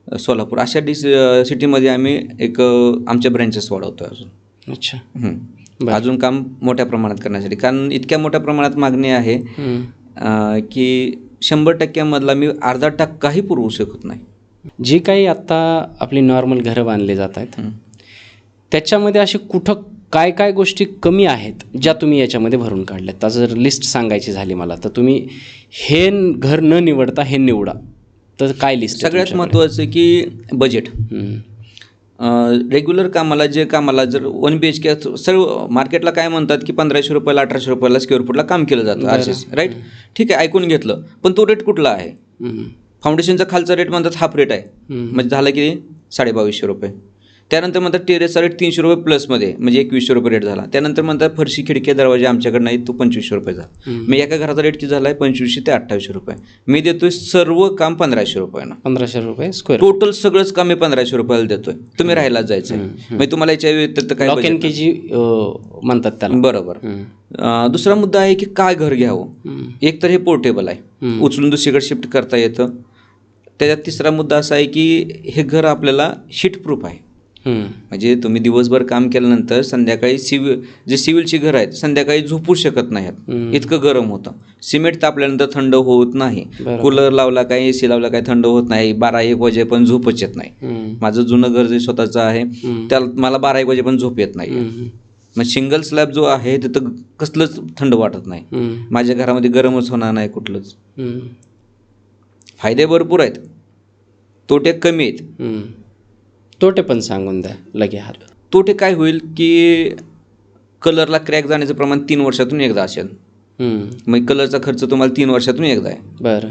सोलापूर अशा सिटीमध्ये आम्ही आमच्या ब्रँचेस वाढवतोय अजून. अच्छा. अजून काम मोठ्या प्रमाणात करण्यासाठी, कारण इतक्या मोठ्या प्रमाणात मागणी आहे की 100% मधला मी अर्धा टक्काही पुरवू शकत नाही. जी काही आता आपली नॉर्मल घरं बांधली जात आहेत त्याच्यामध्ये अशी कुठं काय गोष्टी कमी आहेत ज्या तुम्ही याच्यामध्ये भरून काढल्यात? त्याचं जर लिस्ट सांगायची झाली मला, तर तुम्ही हे घर न निवडता हे निवडा, तर काय लिस्ट? सगळ्यात महत्त्वाचं की बजेट. रेग्युलर कामाला जर 1 BHK, सर्व मार्केटला काय म्हणतात की 1500 रुपयाला 1800 रुपयाला स्क्वेअर फूटला काम केलं जातं RCC, राईट? ठीक आहे, ऐकून घेतलं. पण तो रेट कुठला आहे? फाउंडेशनचा खालचा रेट म्हणतात हाफ रेट आहे, म्हणजे झालं की 2250 रुपये. त्यानंतर म्हणतात टेरेसचा रेट 300 रुपये प्लसमध्ये, म्हणजे 2100 रुपये रेट झाला. त्यानंतर म्हणतात फरशी खिडकी दरवाजे आमच्याकडे नाही, तो 2500 रुपये झाला. मग एका घराचा रेट किती झाला आहे? 2500 ते 2800 रुपये. मी देतोय सर्व काम 1500 रुपयानं. 1500 रुपये स्क्वेअर. टोटल सगळंच काम मी 1500 रुपयाला देतोय. तुम्ही राहायला जायचं आहे, म्हणजे तुम्हाला याच्या व्यतिरिक्त काय लॉक इन केजी म्हणतात त्याला. बरोबर. दुसरा मुद्दा आहे की काय घर घ्यावं. एक तर हे पोर्टेबल आहे, उचलून दुसरीकडे शिफ्ट करता येतं. त्याच्यात तिसरा मुद्दा असा आहे की हे घर आपल्याला हीट प्रूफ आहे. म्हणजे तुम्ही दिवसभर काम केल्यानंतर संध्याकाळी सिव्हिलची घर आहेत, संध्याकाळी झोपू शकत नाहीत, इतकं गरम होतं. सिमेंट तापल्यानंतर थंड होत नाही. कूलर लावला काय, AC लावला काय, थंड होत नाही. 12-1 वाजे पण झोपच येत नाही. माझं जुनं घर जे स्वतःचं आहे त्याला मला 12-1 वाजे पण झोप येत नाही. मग सिंगल स्लॅब जो आहे तिथं कसलंच थंड वाटत नाही. माझ्या घरामध्ये गरमच होणार नाही कुठलंच. फायदे भरपूर आहेत, तोटे कमी आहेत. तोटे पण सांगून द्या लगे हात. तोटे काय होईल की कलरला क्रॅक जाण्याचं प्रमाण 3 वर्षातून एकदा असेल. मग कलरचा खर्च तुम्हाला 3 वर्षातून एकदा आहे. बरं.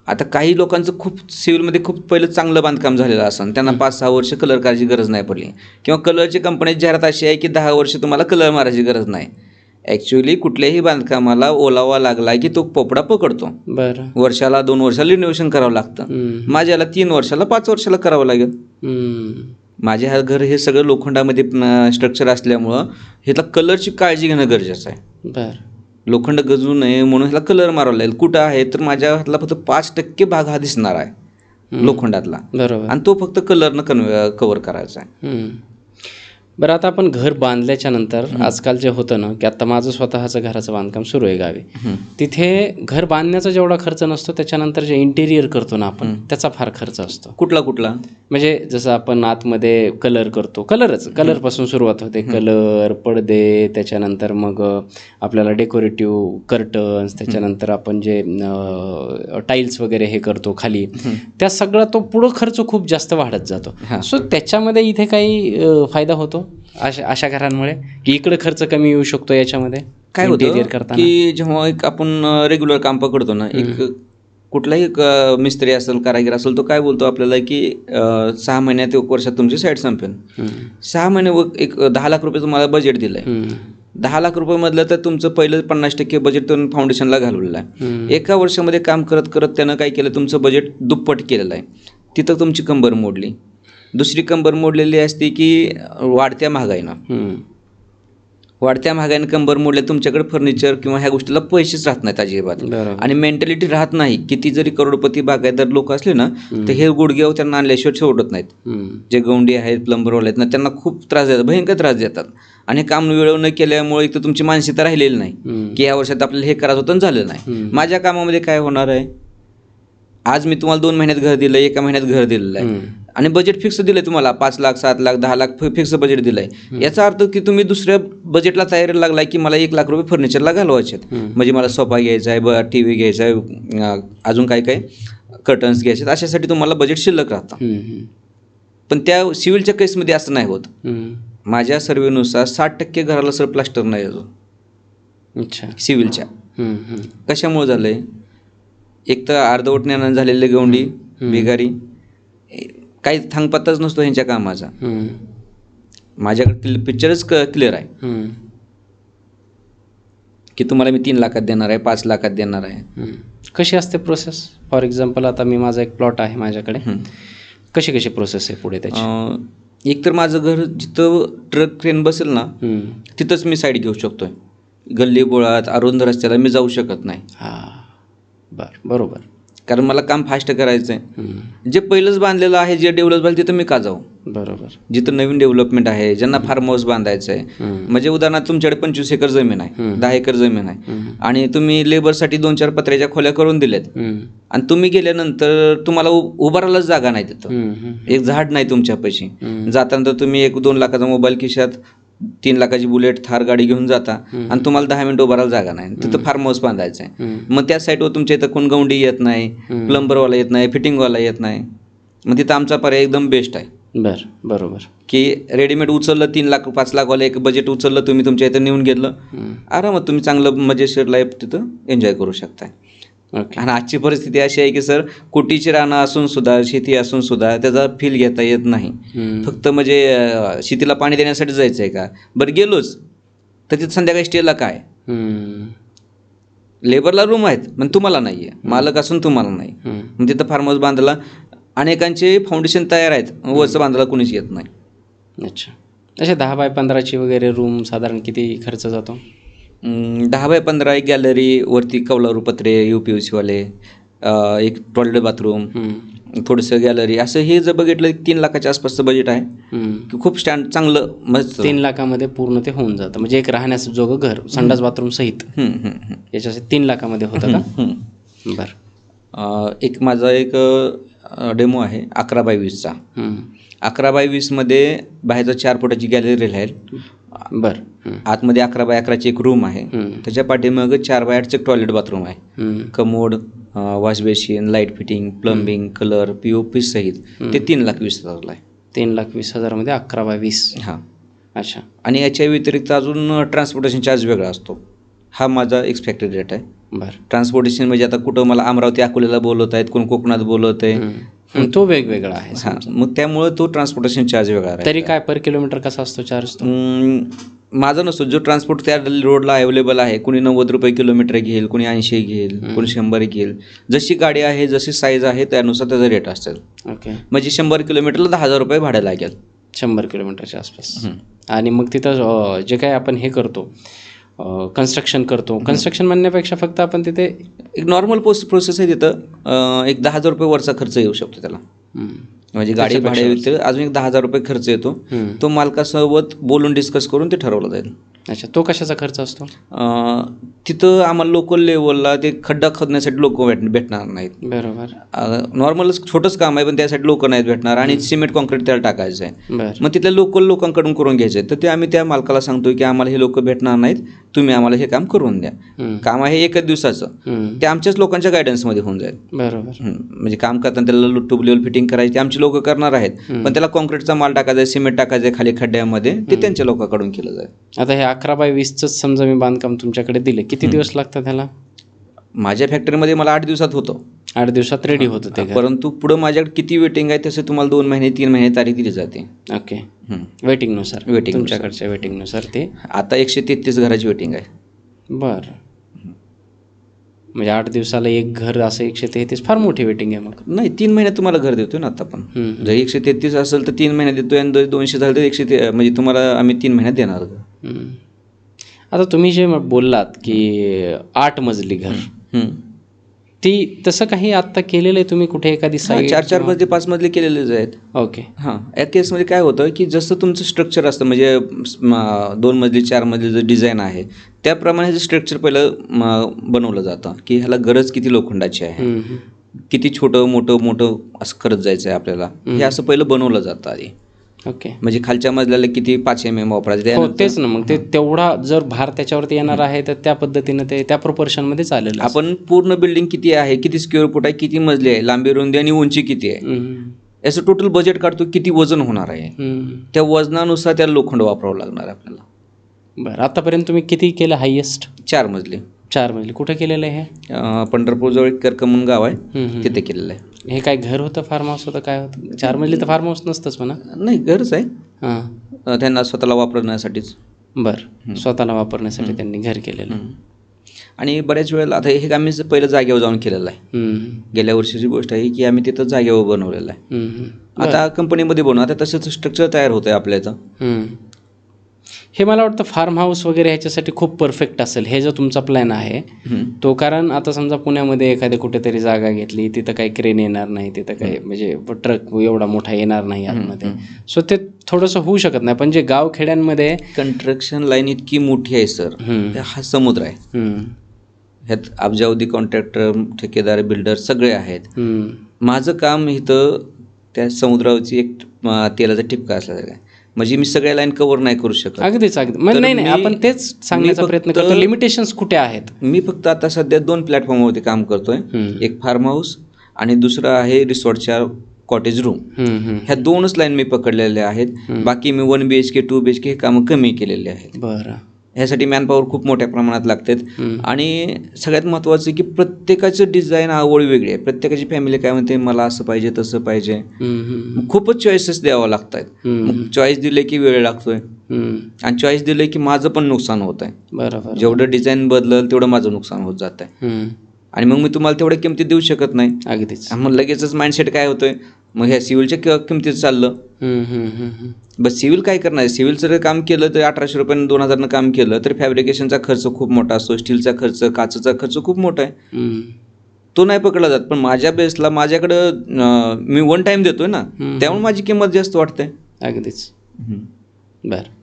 आता काही लोकांचं खूप सिव्हिलमध्ये खूप पहिलं चांगलं बांधकाम झालेलं असेल, त्यांना 5-6 वर्ष कलर करायची गरज नाही पडली. किंवा कलरची कंपनीची जाहिरात अशी आहे की 10 वर्ष तुम्हाला कलर मारायची गरज नाही. ॲक्च्युअली कुठल्याही बांधकामाला ओलावा लागला की तो पोपडा पकडतो. बरं. वर्षाला 2 वर्षाला रिनोव्हेशन करावं लागतं. माझ्याला 3 वर्षाला 5 वर्षाला करावं लागेल. माझे हा घर हे सगळं लोखंडामध्ये स्ट्रक्चर असल्यामुळं ह्याला कलरची काळजी घेणं गरजेचं आहे. बरं. लोखंड गजू नये म्हणून ह्याला कलर मारावा लागेल. कुठं आहे तर माझ्या हातला फक्त 5% भाग हा दिसणार आहे लोखंडातला, बरोबर. आणि तो फक्त कलरनं कव्हर करायचा आहे. बरं, आता आपण घर बांधल्याच्या नंतर आजकाल जे होतं ना की आता माझं स्वतःचं घराचं बांधकाम सुरू आहे गावी. तिथे घर बांधण्याचा जेवढा खर्च नसतो त्याच्यानंतर जे इंटेरियर करतो ना आपण त्याचा फार खर्च असतो. कुठला म्हणजे जसं आपण आतमध्ये कलर करतो, कलरपासून सुरुवात होते. कलर, पडदे, त्याच्यानंतर मग आपल्याला डेकोरेटिव्ह कर्टन्स, त्याच्यानंतर आपण जे टाईल्स वगैरे हे करतो खाली, त्या सगळा तो पुढं खर्च खूप जास्त वाढत जातो. सो त्याच्यामध्ये इथे काही फायदा होतो अशा घरांमुळे की इकडे खर्च कमी येऊ शकतो. याच्यामध्ये काय होतं की जेव्हा एक आपण रेग्युलर काम पकडतो ना, एक कुठलाही मिस्त्री असेल, कारागीर असेल, तो काय बोलतो आपल्याला की 6 महिन्यात 1 वर्षात तुमची साईट संपेल. 6 महिने एक 10 लाख रुपये तुम्हाला बजेट दिलंय. 10 लाख रुपये तर तुमचं पहिलं 50% बजेट तुम्ही फाउंडेशनला घालवलेलं आहे. एका वर्षामध्ये काम करत करत त्यानं काय केलं, तुमचं बजेट दुप्पट केलेलं आहे. तिथं तुमची कंबर मोडली. दुसरी कंबर मोडलेली असते की वाढत्या महागाईनं कंबर मोडले. तुमच्याकडे फर्निचर किंवा ह्या गोष्टीला पैसेच राहत नाहीत अजिबात, आणि मेंटॅलिटी राहत नाही. किती जरी करोडपती बागायतदार लोक असले ना तर हे गुडघ्यावर त्यांना आणल्याशिवाय सोडत नाहीत. जे गवंडी आहेत, प्लंबरवाले आहेत ना, त्यांना खूप त्रास देतात, भयंकर त्रास देतात. आणि काम वेळेवर न केल्यामुळे एक तर तुमची मानसिकता राहिलेली नाही की या वर्षात आपल्याला हे करायचं होतं झालं नाही. माझ्या कामामध्ये काय होणार आहे, आज मी तुम्हाला 2 महिन्यात घर दिलं, 1 महिन्यात घर दिलेलं आहे, आणि बजेट फिक्स दिलंय तुम्हाला 5 लाख, 7 लाख, 10 लाख फिक्स बजेट दिलंय. याचा अर्थ की तुम्ही दुसऱ्या बजेटला तयारी लागलाय की मला 1 लाख रुपये फर्निचरला घालवायचे आहेत. म्हणजे मला सोफा घ्यायचा आहे, TV घ्यायचा आहे, अजून काय कर्टन्स घ्यायचे आहेत, अशासाठी तुम्हाला बजेट शिल्लक राहतं. पण त्या सिव्हिलच्या केसमध्ये असं नाही होत. माझ्या सर्वेनुसार 60% घराला सर प्लास्टर नाही अजून सिव्हिलच्या. कशामुळे झालंय, एक तर अर्धवट ज्ञानानं झालेले गवंडी, भिगारी, काही थांगपत्ताच नसतो ह्यांच्या कामाचा. माझ्याकडे पिक्चरच क्लिअर आहे की तुम्हाला मी 3 लाखात देणार आहे, 5 लाखात देणार आहे. कशी असते प्रोसेस? फॉर एक्झाम्पल आता माझा एक प्लॉट आहे माझ्याकडे, कशी प्रोसेस आहे पुढे त्याची? एक तर माझं घर जिथं ट्रक ट्रेन बसेल ना तिथंच मी साईड घेऊ शकतोय. गल्ली बोळात अरुंद रस्त्याला मी जाऊ शकत नाही. बरोबर. कारण मला काम फास्ट करायचं आहे. जे पहिलंच बांधलेलं आहे, जे डेव्हलप झालं तिथं मी का जाऊ. बरोबर. जिथं नवीन डेव्हलपमेंट आहे, ज्यांना फार्म हाऊस बांधायचं आहे, म्हणजे उदाहरणार्थ तुमच्याकडे 25 एकर जमीन आहे, 10 एकर जमीन आहे, आणि तुम्ही लेबरसाठी 2-4 पत्र्याच्या खोल्या करून दिल्यात, आणि तुम्ही गेल्यानंतर तुम्हाला उभारायलाच जागा नाही तिथं, एक झाड नाही तुमच्यापाशी. जाताना तुम्ही 1-2 लाखाचा मोबाईल खिशात, 3 लाखाची बुलेट थार गाडी घेऊन जाता, आणि तुम्हाला 10 मिनिटं उभारायला जागा नाही. तिथं फार्म हाऊस बांधायचं आहे. मग त्या साईडवर तुमच्या इथं कोण गवंडी येत नाही, प्लंबरवाला येत नाही, फिटिंगवाला येत नाही. मग तिथं आमचा पर्याय एकदम बेस्ट आहे. बरोबर. की रेडीमेड उचललं, 3 लाख 5 लाखवाला एक बजेट उचललं, तुम्ही तुमच्या इथं नेऊन घेतलं, आरामात तुम्ही चांगलं मजेशीर लाईफ तिथं एन्जॉय करू शकताय. ओके. आणि आजची परिस्थिती अशी आहे की सर कोटीची रानं असून सुद्धा, शेती असून सुद्धा त्याचा फील घेता येत नाही. फक्त म्हणजे शेतीला पाणी देण्यासाठी जायचं आहे का, बरं गेलोच तर तिथं संध्याकाळी स्टेला काय, लेबरला रूम आहेत पण तुम्हाला नाही आहे, मालक असून तुम्हाला नाही. मग तिथं फार्म हाऊस बांधायला अनेकांचे फाउंडेशन तयार आहेत, वरचं बांधायला कोणीच येत नाही. अच्छा. असे 10 बाय 15ची वगैरे रूम साधारण किती खर्च जातो? 10 बाय 15 एक गॅलरी, वरती कौलारू पत्रे, UPVC वाले, एक टॉयलेट बाथरूम, थोडंसं गॅलरी, असं हे जर बघितलं 3 लाखाच्या आसपासचं बजेट आहे. खूप चांगलं मस्त 3 लाखामध्ये पूर्ण ते होऊन जातं, म्हणजे एक राहण्याचं जोगं घर संडास बाथरूम सहित याच्यासाठी 3 लाखामध्ये होतं का? बरं. एक माझा एक डेमो आहे 11 बाय 20चा. 11 बाय 20मध्ये बाहेरचा 4 फुटाची गॅलरी राहील. बरं. आतमध्ये 11 बाय 11ची एक रूम आहे. त्याच्या पाठीमागे 4 बाय 8चं टॉयलेट बाथरूम आहे. Commode, wash basin, light fitting, plumbing, colour, POP सहित ते 3,20,000 आहे. 3,20,000मध्ये 11 बाय 20. हां. अच्छा. आणि याच्या व्यतिरिक्त अजून ट्रान्सपोर्टेशन चार्ज वेगळा असतो. हा माझा एक्सपेक्टेड रेट आहे. बरं. ट्रान्सपोर्टेशन म्हणजे आता कुठं मला अमरावती अकोल्याला बोलवत आहेत, कोण कोकणात बोलवत आहे, तो वेगवेगळा आहे. हां, मग त्यामुळे तो ट्रान्सपोर्टेशन चार्ज वेगळा आहे. तरी काय पर किलोमीटर कसा असतो चार्ज? माझा नसतो, जो ट्रान्सपोर्ट त्या रोडला अवेलेबल आहे, कोणी 90 रुपये किलोमीटर घेईल, कोणी 80 घेईल, कोणी 100 घेईल. जशी गाडी आहे, जशी साईज आहे त्यानुसार त्याचा रेट असेल. ओके. म्हणजे 100 किलोमीटरला 10,000 रुपये भाडं लागेल. 100 किलोमीटरच्या आसपास. आणि मग तिथं जे काय आपण हे करतो, कन्स्ट्रक्शन करतो, कन्स्ट्रक्शन म्हणण्यापेक्षा फक्त आपण तिथे एक नॉर्मल प्रोसेस आहे. तिथं एक 10,000 रुपये वरचा खर्च येऊ शकतो त्याला. म्हणजे गाडी भाडे व्यतिरिक्त अजून एक 10,000 रुपये खर्च येतो. तो मालकासोबत बोलून डिस्कस करून ते ठरवलं जाईल. अच्छा. तो कशाचा खर्च असतो? तिथं आम्हाला लोकल लेवलला ते खड्डा खोदण्यासाठी लोक भेटणार नाहीत. बरोबर. नॉर्मलच छोटंच काम आहे पण त्यासाठी लोक नाहीत भेटणार, आणि सिमेंट कॉन्क्रीट त्याला टाकायचं आहे. बरं. मग तिथल्या लोकल लोकांकडून करून घ्यायचं आहे. तर ते आम्ही त्या मालकाला सांगतो की आम्हाला हे लोक भेटणार नाहीत, तुम्ही आम्हाला हे काम करून द्या. काम आहे 1 दिवसाचं, ते आमच्याच लोकांच्या गायडन्समध्ये होऊन जाईल. बरोबर. म्हणजे काम करताना त्याला ट्यूब लेवल फिटिंग करायची आमची लोक करणार आहेत, पण त्याला कॉन्क्रीटचा माल टाकायचा आहे, सिमेंट टाकायचं आहे खाली खड्ड्यामध्ये, ते त्यांच्या लोकांकडून केलं जाईल. आता हे 11 बाय 20चं समजा मी बांधकाम तुमच्याकडे दिले, किती दिवस लागतात त्याला? माझ्या फॅक्टरीमध्ये मला 8 दिवसात होतं. 8 दिवसात रेडी होतं ते. परंतु पुढं माझ्याकडे किती वेटिंग आहे तसं तुम्हाला 2 महिने 3 महिने तारीख दिली जाते. ओके. वेटिंगनुसार, तुमच्याकडच्या वेटिंगनुसार ते. आता 133 घराची वेटिंग आहे. बरं. म्हणजे 8 दिवसाला एक घर, असं 133 फार मोठी वेटिंग आहे. मग नाही, 3 महिन्यात तुम्हाला घर देतोय ना आता पण. जर 133 असेल तर 3 महिन्यात देतोय, आणि 200 झालं तर म्हणजे तुम्हाला आम्ही 3 महिन्यात देणार. आता तुम्ही जे बोललात की 8 मजली घर, ती तसं काही आत्ता केलेलं आहे तुम्ही कुठे एखादी साईट? 4 मजली 5 मजली केलेलेच आहेत. ओके. हां. या केसमध्ये काय होतं की जसं तुमचं स्ट्रक्चर असतं, म्हणजे 2 मजली 4 मजली जे डिझाईन आहे त्याप्रमाणे स्ट्रक्चर पहिलं बनवलं जातं की ह्याला गरज किती लोखंडाची आहे, किती छोटं मोठं असं करत जायचं आहे आपल्याला, हे असं पहिलं बनवलं जातं आधी. ओके. म्हणजे खालच्या मजल्याला किती 5 mm वापरायचं. तेच ना, मग ते तेवढा जर भार त्याच्यावरती येणार आहे तर त्या पद्धतीनं ते त्या प्रोपोर्शनमध्ये चालेल. आपण पूर्ण बिल्डिंग किती आहे, किती स्क्वेअर फूट आहे, किती मजली आहे, लांबी रुंदी आणि उंची किती आहे, याचं टोटल बजेट काढतो, किती वजन होणार आहे, त्या वजनानुसार त्याला लोखंड वापरावं लागणार आहे आपल्याला. बरं. आतापर्यंत तुम्ही किती केलं हायेस्ट? 4 मजली. 4 मजली. कुठं केलेलं आहे हे? पंढरपूरजवळ एक करकम म्हणून गाव आहे, तिथे केलेलं आहे. हे काय घर होतं, फार्म हाऊस होतं, काय होतं? 4 मजली तर फार्म हाऊस नसतंच म्हणा. नाही, घरच आहे. हां. त्यांना स्वतःला वापरण्यासाठीच. बरं. स्वतःला वापरण्यासाठी त्यांनी घर केलेलं. आणि बऱ्याच वेळेला आता हे आम्ही पहिलं जागेवर जाऊन केलेलं आहे. गेल्या वर्षीची गोष्ट आहे की आम्ही तिथं जागेवर बनवलेलं आहे. आता कंपनीमध्ये बनवू, आता तसंच स्ट्रक्चर तयार होतं आहे आपल्या इथं. हे मला वाटतं फार्म हाऊस वगैरे ह्याच्यासाठी खूप परफेक्ट असेल हे जो तुमचा प्लॅन आहे तो. कारण आता समजा पुण्यामध्ये एखादी कुठेतरी जागा घेतली, तिथं काही क्रेन येणार नाही, तिथं काही म्हणजे ट्रक एवढा मोठा येणार नाही आतमध्ये, सो ते थोडंसं होऊ शकत नाही. पण जे गाव खेड्यांमध्ये कंस्ट्रक्शन लाईन इतकी मोठी आहे सर, हा समुद्र आहे, ह्यात अब्जावधी कॉन्ट्रॅक्टर, ठेकेदार, बिल्डर सगळे आहेत. माझं काम इथं त्या समुद्रावरची एक तेलाचा टिपका असल्यासारखं आहे. म्हणजे मी सगळ्या लाईन कव्हर नाही करू शकत. अगदीच. नाही, आपण तेच सांगण्याचा प्रयत्न करतो, लिमिटेशन्स कुठे आहेत. मी फक्त आता सध्या 2 प्लॅटफॉर्मवरती काम करतोय, एक फार्म हाऊस आणि दुसरं आहे रिसॉर्टच्या कॉटेज रूम. ह्या 2च लाईन मी पकडलेल्या आहेत. बाकी मी 1 BHK 2 BHK हे कामं कमी केलेले आहेत. बरं. ह्यासाठी मॅनपॉवर खूप मोठ्या प्रमाणात लागतात. आणि सगळ्यात महत्त्वाचं की प्रत्येकाचं डिझाईन आवड वेगळी आहे. प्रत्येकाची फॅमिली काय म्हणते मला असं पाहिजे तसं पाहिजे. खूपच चॉईसेस द्यावं लागतात. मग चॉईस दिले की वेळ लागतोय आणि चॉईस दिले की माझं पण नुकसान होत आहे. बरोबर. जेवढं डिझाईन बदलल तेवढं माझं नुकसान होत जात आहे. आणि मग मी तुम्हाला तेवढ्या किमतीत देऊ शकत नाही. अगदीच. मग लगेचच माइंडसेट काय होतोय, मग ह्या सिव्हिलच्या किमतीत चाललं. बस सिव्हिल काय करणार आहे, सिव्हिलचं जर काम केलं तर 1800 रुपयानं 2000 काम केलं तर फॅब्रिकेशनचा खर्च खूप मोठा असतो, स्टीलचा खर्च, काचेचा खर्च खूप मोठा आहे. तो नाही पकडला जात. पण माझ्या बेसला माझ्याकडं मी वन टाईम देतोय ना, त्यामुळे माझी किंमत जास्त वाटते. अगदीच. बरं,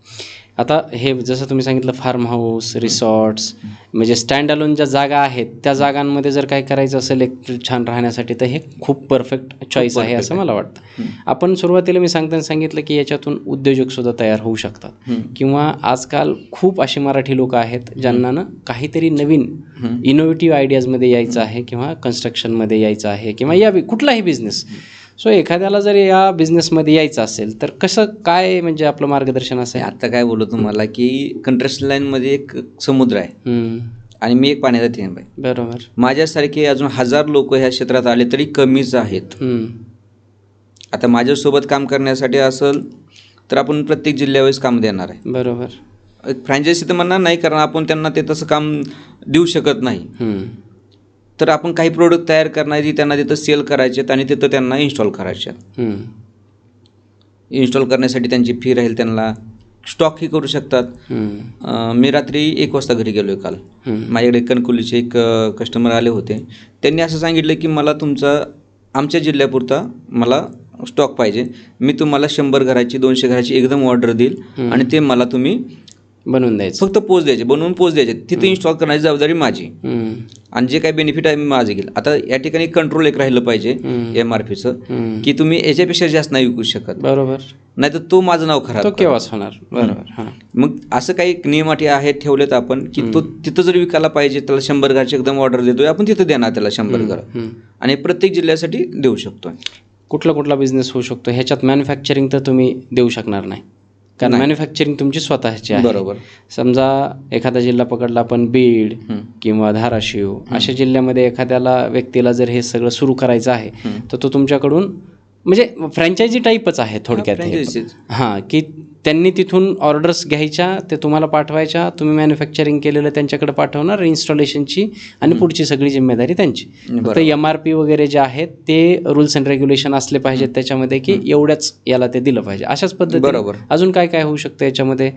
आता हे जसं तुम्ही सांगितलं फार्म हाऊस, रिसॉर्ट्स म्हणजे स्टँड अलोन ज्या जागा आहेत त्या जागांमध्ये जर काय करायचं असेल एक छान राहण्यासाठी तर हे खूप परफेक्ट चॉईस आहे असं मला वाटतं. आपण सुरुवातीला मी सांगताना सांगितलं की याच्यातून उद्योजकसुद्धा तयार होऊ शकतात किंवा आजकाल खूप अशी मराठी लोक आहेत ज्यांना ना काहीतरी नवीन इनोव्हेटिव्ह आयडियाजमध्ये यायचं आहे किंवा कन्स्ट्रक्शनमध्ये यायचं आहे किंवा या कुठलाही बिझनेस. सो एखाद्याला जर या बिझनेसमध्ये यायचं असेल तर कसं काय म्हणजे आपलं मार्गदर्शन असेल? आता काय बोलू तुम्हाला की कंट्रक्शन लाईनमध्ये एक समुद्र आहे आणि मी एक पाण्याचा थेंब आहे. बरोबर. माझ्यासारखे अजून 1000 लोक ह्या क्षेत्रात आले तरी कमीच आहेत. आता माझ्यासोबत काम करण्यासाठी असेल तर आपण प्रत्येक जिल्ह्यावेळेस काम देणार आहे. बरोबर. एक फ्रँचायसी तर म्हणणार नाही, कारण आपण त्यांना ते तसं काम देऊ शकत नाही. तर आपण काही प्रोडक्ट तयार करण्याची त्यांना तिथं सेल करायचे आणि तिथं त्यांना इन्स्टॉल करायचे. इन्स्टॉल करण्यासाठी त्यांची फी राहील, त्यांना स्टॉकही करू शकतात. मी रात्री 1 वाजता घरी गेलो आहे काल. माझ्याकडे कणकुलीचे एक कस्टमर आले होते. त्यांनी असं सांगितलं की मला तुमचा आमच्या जिल्ह्यापुरता मला स्टॉक पाहिजे. मी तुम्हाला 100 घराची 200 घराची एकदम ऑर्डर देईल आणि ते मला तुम्ही बनवून द्यायचं, फक्त पोच द्यायचे, बनवून पोच द्यायचे. तिथे इन्स्टॉल करण्याची जबाबदारी माझी आणि जे काही बेनिफिट आहे माझं घेईल. आता या ठिकाणी कंट्रोल एक राहिलं पाहिजे MRPचं की तुम्ही याच्यापेक्षा जास्त नाही विकू शकत. बरोबर. नाही तर तो माझं नाव खराब केव्हाच होणार. बरोबर. मग असं काही नियम अटी आहेत ठेवलेत आपण की तो तिथं जर विकायला पाहिजे त्याला 100 घराची एकदम ऑर्डर देतोय आपण, तिथं देणार त्याला 100 घर आणि प्रत्येक जिल्ह्यासाठी देऊ शकतोय. कुठला बिझनेस होऊ शकतो ह्याच्यात? मॅन्युफॅक्चरिंग तर तुम्ही देऊ शकणार नाही कारण मॅन्युफॅक्चरिंग तुमची स्वतःची आहे. बरोबर. समजा एखादा जिल्हा पकडला आपण बीड किंवा धाराशिव अशा जिल्ह्यामध्ये एखाद्याला व्यक्तीला जर हे सगळं सुरू करायचं आहे तर तो तुमच्याकडून म्हणजे फ्रँचायझी टाईपच आहे थोडक्यात. हां, की त्यांनी तिथून ऑर्डर्स घ्यायच्या, ते तुम्हाला पाठवायच्या, तुम्ही मॅन्युफॅक्चरिंग केलेलं त्यांच्याकडे पाठवणार, इन्स्टॉलेशनची आणि पुढची सगळी जिम्मेदारी त्यांची. फक्त MRP वगैरे जे आहेत ते रूल्स अँड रेग्युलेशन असले पाहिजेत त्याच्यामध्ये की एवढ्याच याला ते दिलं पाहिजे. अशाच पद्धतीने बरोबर. अजून काय काय होऊ शकतं याच्यामध्ये?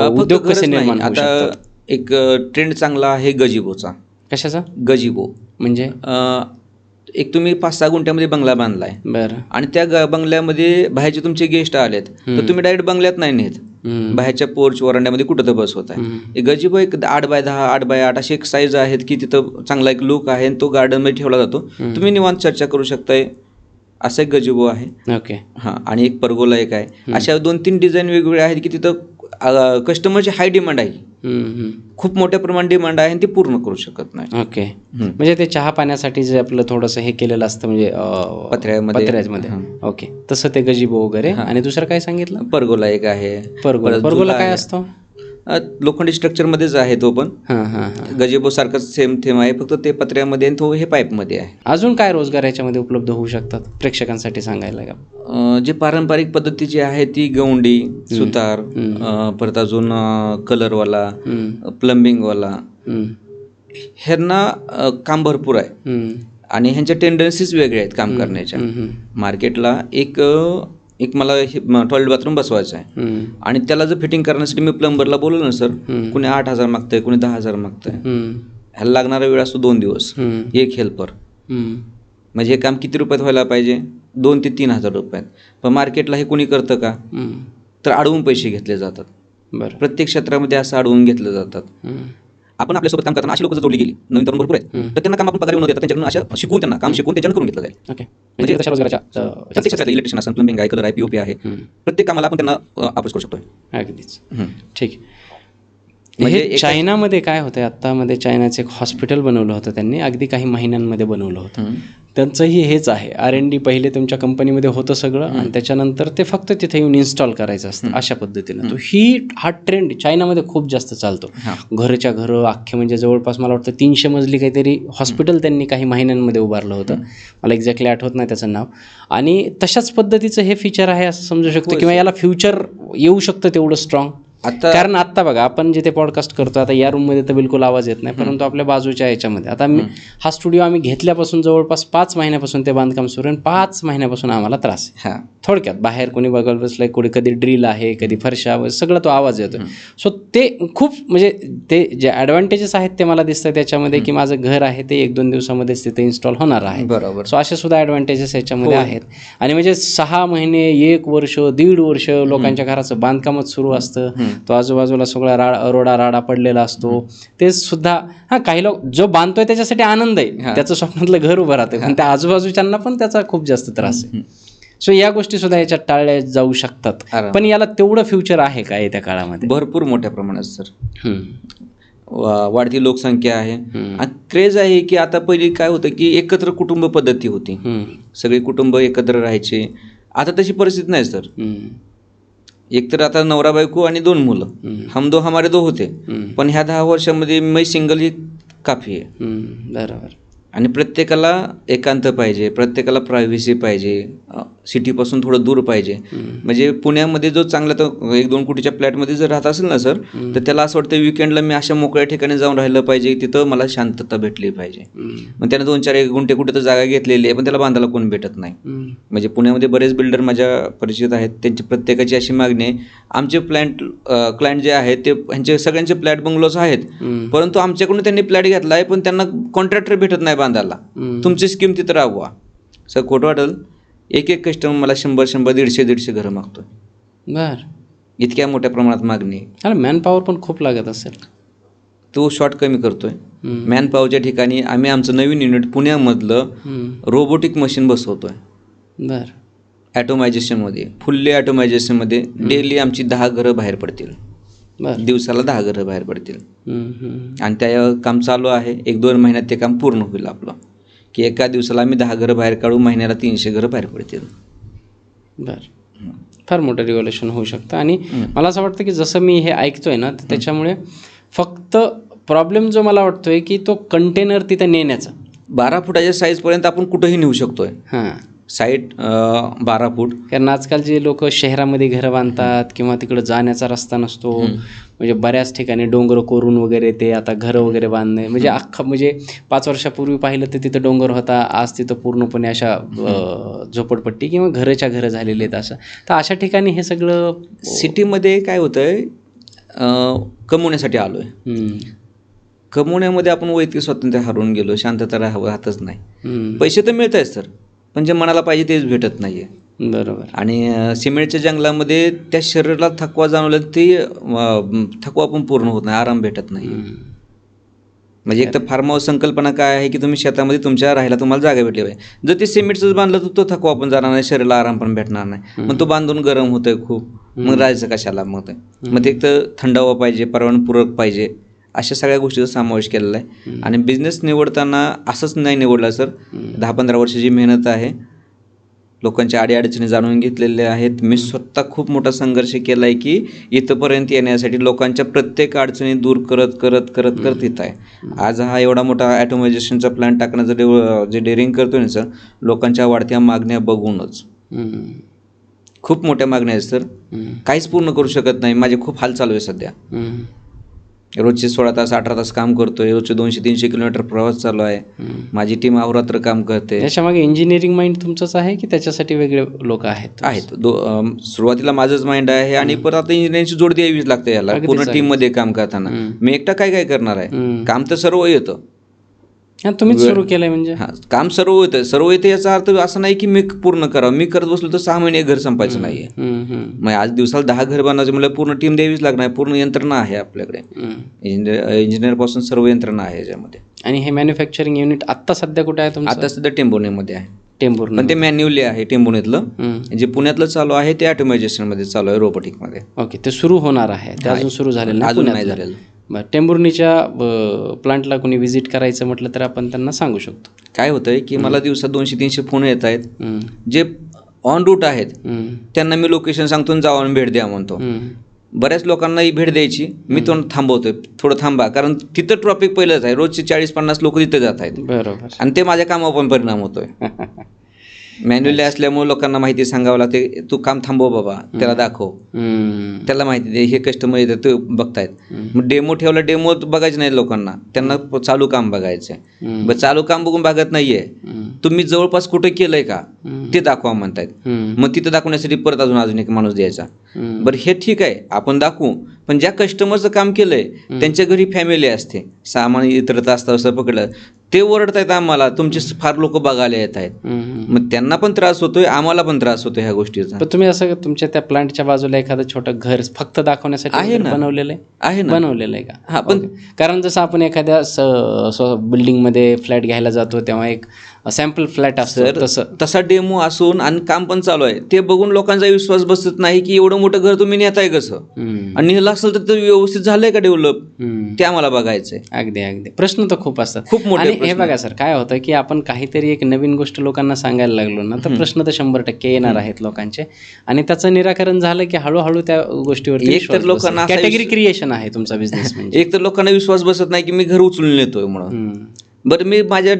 उद्योग कसे निर्माण होऊ शकतात? एक ट्रेंड चांगला आहे गजिबोचा. कशाचा? गजिबो म्हणजे एक तुम्ही 5-6 गुंठ्यामध्ये बंगला बांधलाय. बरं. आणि त्या बंगल्यामध्ये बाहेरचे तुमचे गेस्ट आलेत तर तुम्ही डायरेक्ट बंगल्यात नाही नेत, बाहेरच्या पोर्च वरांड्यामध्ये कुठं तर बसवत आहे. गजिबो एक 8x10 8x8 अशी एक साईज आहेत की तिथं चांगला एक लुक आहे आणि तो गार्डनमध्ये ठेवला जातो. तुम्ही निवांत चर्चा करू शकताय. असं एक गजिबो आहे. ओके. हां, आणि एक परगोला एक आहे. अशा 2-3 डिझाईन वेगवेगळे आहेत की तिथं कस्टमरची हाय डिमांड आहे, खूप मोठ्या प्रमाणात डिमांड आहे आणि ती पूर्ण करू शकत नाही. ओके. म्हणजे ते चहा पाण्यासाठी जे आपलं थोडंसं हे केलेलं असतं म्हणजे पत्र्यामध्ये. ओके, तसं ते गजिबो वगैरे. आणि दुसरं काय सांगितलं? परगोला एक आहे. परगोला काय असतो? लोखंडी स्ट्रक्चरमध्येच आहे तो पण. गजिबो सारखंच सेम थेम आहे, फक्त ते पत्र्यामध्ये आणि तो हे पाईपमध्ये आहे. अजून काय रोजगार याच्यामध्ये उपलब्ध होऊ शकतात प्रेक्षकांसाठी सांगायला का? जे पारंपरिक पद्धतीची आहे ती गवंडी, सुतार, परत अजून कलरवाला, प्लंबिंगवाला, ह्यांना काम भरपूर आहे आणि ह्यांच्या टेंडन्सीज वेगळ्या आहेत काम करण्याच्या. मार्केटला एक मला टॉयलेट बाथरूम बसवायचं आहे आणि त्याला जर फिटिंग करण्यासाठी मी प्लंबरला बोललो ना सर, कुणी 8000 मागतंय, कुणी 10000 मागतंय. ह्याला लागणारा वेळ असतो 2 दिवस, एक हेल्पर. म्हणजे हे काम किती रुपयात व्हायला पाहिजे? 2 ते 3000 रुपयात. पण मार्केटला हे कोणी करतं का? तर अडवून पैसे घेतले जातात. बरं. प्रत्येक क्षेत्रामध्ये असं अडवून घेतलं जातात. आपण आपल्यासोबत काम करताना अशी लोक जर जोडली गेली, नवीन तरुण भरपूर आहेत, तर त्यांना काम आपण पगार येऊन देतात, त्यांच्याकडून अशा शिकून त्यांना काम शिकून त्याच्यानं करून घेतलं जाईल. ओके. म्हणजे इलेक्ट्रिशियन असेल, प्लंबिंग आहे, कलर आहे, POP आहे, प्रत्येक कामाला आपण त्यांना अप्रोच करू शकतो. अगदीच. ठीक. म्हणजे चायनामध्ये काय होतं, आत्तामध्ये चायनाचं एक हॉस्पिटल बनवलं होतं त्यांनी, अगदी काही महिन्यांमध्ये बनवलं होतं. त्यांचंही हेच आहे, R&D पहिले तुमच्या कंपनीमध्ये होतं सगळं आणि त्याच्यानंतर ते फक्त तिथे येऊन इन्स्टॉल करायचं असतं अशा पद्धतीनं. हा ट्रेंड चायनामध्ये खूप जास्त चालतो. घरच्या घरं अख्खे म्हणजे जवळपास मला वाटतं 300 मजली काहीतरी हॉस्पिटल त्यांनी काही महिन्यांमध्ये उभारलं होतं. मला एक्झॅक्टली आठवत नाही त्याचं नाव. आणि तशाच पद्धतीचं हे फीचर आहे असं समजू शकतो किंवा याला फ्युचर येऊ शकतं तेवढं स्ट्रॉंग. कारण आत्ता बघा आपण जिथे पॉडकास्ट करतो आता या रूममध्ये तर बिलकुल आवाज येत नाही, परंतु आपल्या बाजूच्या याच्यामध्ये आता हा स्टुडिओ आम्ही घेतल्यापासून जवळपास 5 महिन्यापासून ते बांधकाम सुरू आहे. 5 महिन्यापासून आम्हाला त्रास आहे. थोडक्यात बाहेर कोणी बघायला बसलंय, कोणी कधी ड्रिल आहे, कधी फरशा, सगळं तो आवाज येतो. सो ते खूप म्हणजे ते जे ॲडव्हान्टेजेस आहेत ते मला दिसतं त्याच्यामध्ये की माझं घर आहे ते 1-2 दिवसामध्येच तिथे इन्स्टॉल होणार आहे. बरोबर. सो असे सुद्धा ॲडव्हान्टेजेस याच्यामध्ये आहेत. आणि म्हणजे 6 महिने, 1 वर्ष, 1.5 वर्ष लोकांच्या घराचं बांधकामच सुरू असतं. तो आजूबाजूला सगळा रोडा राडा पडलेला असतो. ते सुद्धा काही लोक जो बांधतोय त्याच्यासाठी आनंद आहे, त्याचं स्वप्नातलं घर उभं राहतं, पण त्या आजूबाजूच्यांना पण त्याचा खूप जास्त त्रास आहे. सो या गोष्टी सुद्धा याच्यात टाळल्या जाऊ शकतात. पण याला तेवढं फ्युचर आहे का येत्या काळामध्ये? भरपूर मोठ्या प्रमाणात सर. वाढती लोकसंख्या आहे. क्रेज आहे की आता पहिली काय होतं की एकत्र कुटुंब पद्धती होती, सगळे कुटुंब एकत्र राहायचे. आता तशी परिस्थिती नाही सर. एकतर आता नवरा बायको आणि 2 मुलं, हम दो हमारे दो होते, पण ह्या 10 वर्षामध्ये मी सिंगल ही काफी आहे. बरोबर. आणि प्रत्येकाला एकांत पाहिजे, प्रत्येकाला प्रायव्हसी पाहिजे, सिटीपासून थोडं दूर पाहिजे. म्हणजे पुण्यामध्ये जो चांगला तर 1-2 कोटीच्या फ्लॅटमध्ये जर राहत असेल ना सर, तर त्याला असं वाटतं विकेंडला मी अशा मोकळ्या ठिकाणी जाऊन राहिलं पाहिजे, तिथं मला शांतता भेटली पाहिजे. मग त्याने 2-4 गुंठे कुठे तर जागा घेतलेली आहे, पण त्याला बांधायला कोण भेटत नाही. म्हणजे पुण्यामध्ये बरेच बिल्डर माझ्या परिचित आहेत, त्यांची प्रत्येकाची अशी मागणी आहे. आमचे क्लायंट जे आहेत ते ह्यांचे सगळ्यांचे फ्लॅट बंगलोज आहेत, परंतु आमच्याकडून त्यांनी फ्लॅट घेतला आहे पण त्यांना कॉन्ट्रॅक्टर भेटत नाही बांधायला. तुमची स्कीम तिथं राबवा. सर खोटं वाटेल, एक कस्टमर मला 100, 150 घरं मागतोय. बर. इतक्या मोठ्या प्रमाणात मागणी आहे. मॅन पॉवर पण खूप लागत असेल. तो शॉर्ट कमी करतोय. मॅन पॉवरच्या ठिकाणी आम्ही आमचं नवीन युनिट पुण्यामधलं रोबोटिक मशीन बसवतोय. बर. ॲटोमायझेशनमध्ये, फुल्ली ॲटोमायझेशनमध्ये डेली आमची 10 घरं बाहेर पडतील. दिवसाला 10 घरं बाहेर पडतील. आणि त्या काम चालू आहे. 1-2 महिन्यात ते काम पूर्ण होईल आपलं, की एका दिवसाला आम्ही 10 घरं बाहेर काढू, महिन्याला 300 घरं बाहेर पडतील. बरं. फार मोठं रिव्हॉल्युशन होऊ शकतं. आणि मला असं वाटतं की जसं मी हे ऐकतोय ना, तर त्याच्यामुळे फक्त प्रॉब्लेम जो मला वाटतोय की तो कंटेनर तिथे नेण्याचा. 12 फुटाच्या साईजपर्यंत आपण कुठंही नेऊ शकतोय. साईट 12 फूट. कारण आजकाल जे लोक शहरामध्ये घरं बांधतात किंवा तिकडं जाण्याचा रस्ता नसतो, म्हणजे बऱ्याच ठिकाणी डोंगर कोरून वगैरे ते आता घरं वगैरे बांधणे म्हणजे अख्खा म्हणजे 5 वर्षापूर्वी पाहिलं तर तिथं डोंगर होता, आज तिथं पूर्णपणे अशा झोपडपट्टी किंवा घरं झालेले आहेत. असं तर अशा ठिकाणी हे सगळं सिटीमध्ये काय होतंय, कमवण्यासाठी आलोय. कमवण्यामध्ये आपण वैयक्तिक स्वातंत्र्य हरवून गेलो, शांतता राहतच नाही. पैसे तर मिळत आहेत सर, पण जे मनाला पाहिजे तेच भेटत नाहीये. बरोबर. आणि सिमेंटच्या जंगलामध्ये त्या शरीराला थकवा जाणवला, ते थकवा पण पूर्ण होत नाही, आराम भेटत नाही. म्हणजे एक तर फार्म हाऊस संकल्पना काय आहे की तुम्ही शेतामध्ये तुमच्या राहायला तुम्हाला जागा भेटली पाहिजे. जर ते सिमेंटचं बांधलं तर तो थकवा पण जाणार नाही, शरीराला आराम पण भेटणार नाही. मग तो बांधून गरम होतोय खूप, मग राहायचं कशाला? मग ते एक तर थंडावा पाहिजे, पर्यावरणपूरक पाहिजे, अशा सगळ्या गोष्टीचा समावेश केलेला आहे. आणि बिझनेस निवडताना असंच नाही निवडला सर, 10-15 वर्षाची मेहनत आहे, लोकांच्या अडीअडचणी जाणून घेतलेल्या आहेत. मी स्वतः खूप मोठा संघर्ष केला आहे की इथंपर्यंत येण्यासाठी लोकांच्या प्रत्येक अडचणी दूर करत येत आहे. आज हा एवढा मोठा ॲटोमायझेशनचा प्लॅन टाकण्याचं जे डेअरिंग करतोय ना सर, लोकांच्या वाढत्या मागण्या बघूनच. खूप मोठ्या मागण्या आहेत सर, काहीच पूर्ण करू शकत नाही. माझे खूप हाल चालू आहे सध्या. रोजचे 16 तास 18 तास काम करतोय, रोजचे 200-300 किलोमीटर प्रवास चालू आहे. माझी टीम अहोरात्र काम करते. त्याच्यामागे इंजिनिअरिंग माइंड तुमचंच आहे की त्याच्यासाठी वेगळे लोक आहेत? सुरुवातीला माझंच माइंड आहे आणि परत आता इंजिनिअरिंगची जोड द्यावीच लागते याला. पूर्ण टीम मध्ये काम करताना मी एकटा काय करणार आहे? काम तर सर्व येतं, तुम्हीच सुरू केलंय म्हणजे? काम सर्व येतं याचा अर्थ असं नाही की मी पूर्ण करावं. मी करत बसलो तर 6 महिने घर संपायचं नाहीये. मग आज दिवसाला 10 घर बांधायचे म्हणजे पूर्ण टीम द्यावीच लागणार, पूर्ण यंत्रणा आहे आपल्याकडे. इंजिनियर पासून सर्व यंत्रणा आहे याच्यामध्ये. आणि हे मॅन्युफॅक्चरिंग युनिट आता सध्या कुठे आहे तुमचं? आता सध्या टेंभुर्णीमध्ये आहे. टेंभुर्णी, पण ते मॅन्युअली आहे टेंभुर्णीतलं. जे पुण्यातलं चालू आहे ते ऑटोमायझेशन मध्ये चालू आहे, रोबोटिक मध्ये. ओके, ते सुरू होणार आहे, ते अजून सुरू झालेलं अजून नाही झालेलं. बरं, टेंभुर्णीच्या प्लांटला कोणी व्हिजिट करायचं म्हटलं तर आपण त्यांना सांगू शकतो. काय होतंय की मला दिवसात 200-300 फोन येत आहेत. हं, जे ऑन रूट आहेत हं, त्यांना मी लोकेशन सांगतो आणि जाऊन भेट द्या म्हणतो. हं. बऱ्याच लोकांना ही भेट द्यायची, मी तो थांबवतोय, थोडं थांबा, कारण तिथं ट्रॉफिक पहिलंच आहे. रोजचे 40-50 लोक तिथे जात आहेत बरोबर. आणि ते माझ्या कामावर पण परिणाम होतोय. मॅन्युअली असल्यामुळे लोकांना माहिती सांगावं लागते, तू काम थांबव बाबा, त्याला दाखव, हं, त्याला माहिती दे, हे कस्टमर येतात ते बघतायत. मग डेमो ठेवला, डेमो बघायचे नाही लोकांना, त्यांना चालू काम बघायचं आहे. हं, बरं, चालू काम बघून बघत नाहीये, हं, तुम्ही जवळपास कुठे केलंय का हं, ते दाखवा म्हणतायत. हं, मग तिथं दाखवण्यासाठी परत अजून एक माणूस द्यायचा. हं. बरं, हे ठीक आहे, आपण दाखवू, पण ज्या कस्टमरचं काम केलंय त्यांच्या घरी फॅमिली असते, सामान इतरत असतं, असं पकडलं ते ओरडतायत आम्हाला, तुमचे फार लोक बघायला येत आहेत. हं. मग त्यांना पण त्रास होतोय, आम्हाला पण त्रास होतोय ह्या गोष्टीचा. पण तुम्ही असं तुमच्या त्या प्लांटच्या बाजूला एखादं छोटं घर फक्त दाखवण्यासाठी आहे वगैरे ना. बनवलेलं आहे? आहे ना. बनवलेलं आहे का? हा, पण ओके. कारण जसं आपण एखाद्या बिल्डिंगमध्ये फ्लॅट घ्यायला जातो तेव्हा एक सॅम्पल फ्लॅट असतो, सर तसं. तसा डेमो असून आणि काम पण चालू आहे, ते बघून लोकांचा विश्वास बसत नाही की एवढं मोठं घर तुम्ही नेताय कसं, हं, आणि नेलं असेल तर ते व्यवस्थित झालंय का डेव्हलप, हं. ते आम्हाला बघायचंय. अगदी अगदी. प्रश्न तर खूप असतात. खूप मोठे आणि हे प्रश्न बघा सर, काय होतं की आपण काहीतरी एक नवीन गोष्ट लोकांना सांगायला लागलो ना, तर प्रश्न तर 100% येणार आहेत लोकांचे, आणि त्याचं निराकरण झालं की हळूहळू त्या गोष्टीवरती एक तर लोकांना असा कॅटेगरी क्रिएशन आहे तुमचा बिझनेस म्हणजे. एक तर लोकांना विश्वास बसत नाही की मी घर उचलून नेतोय म्हणून. हं, बरं, मी माझ्या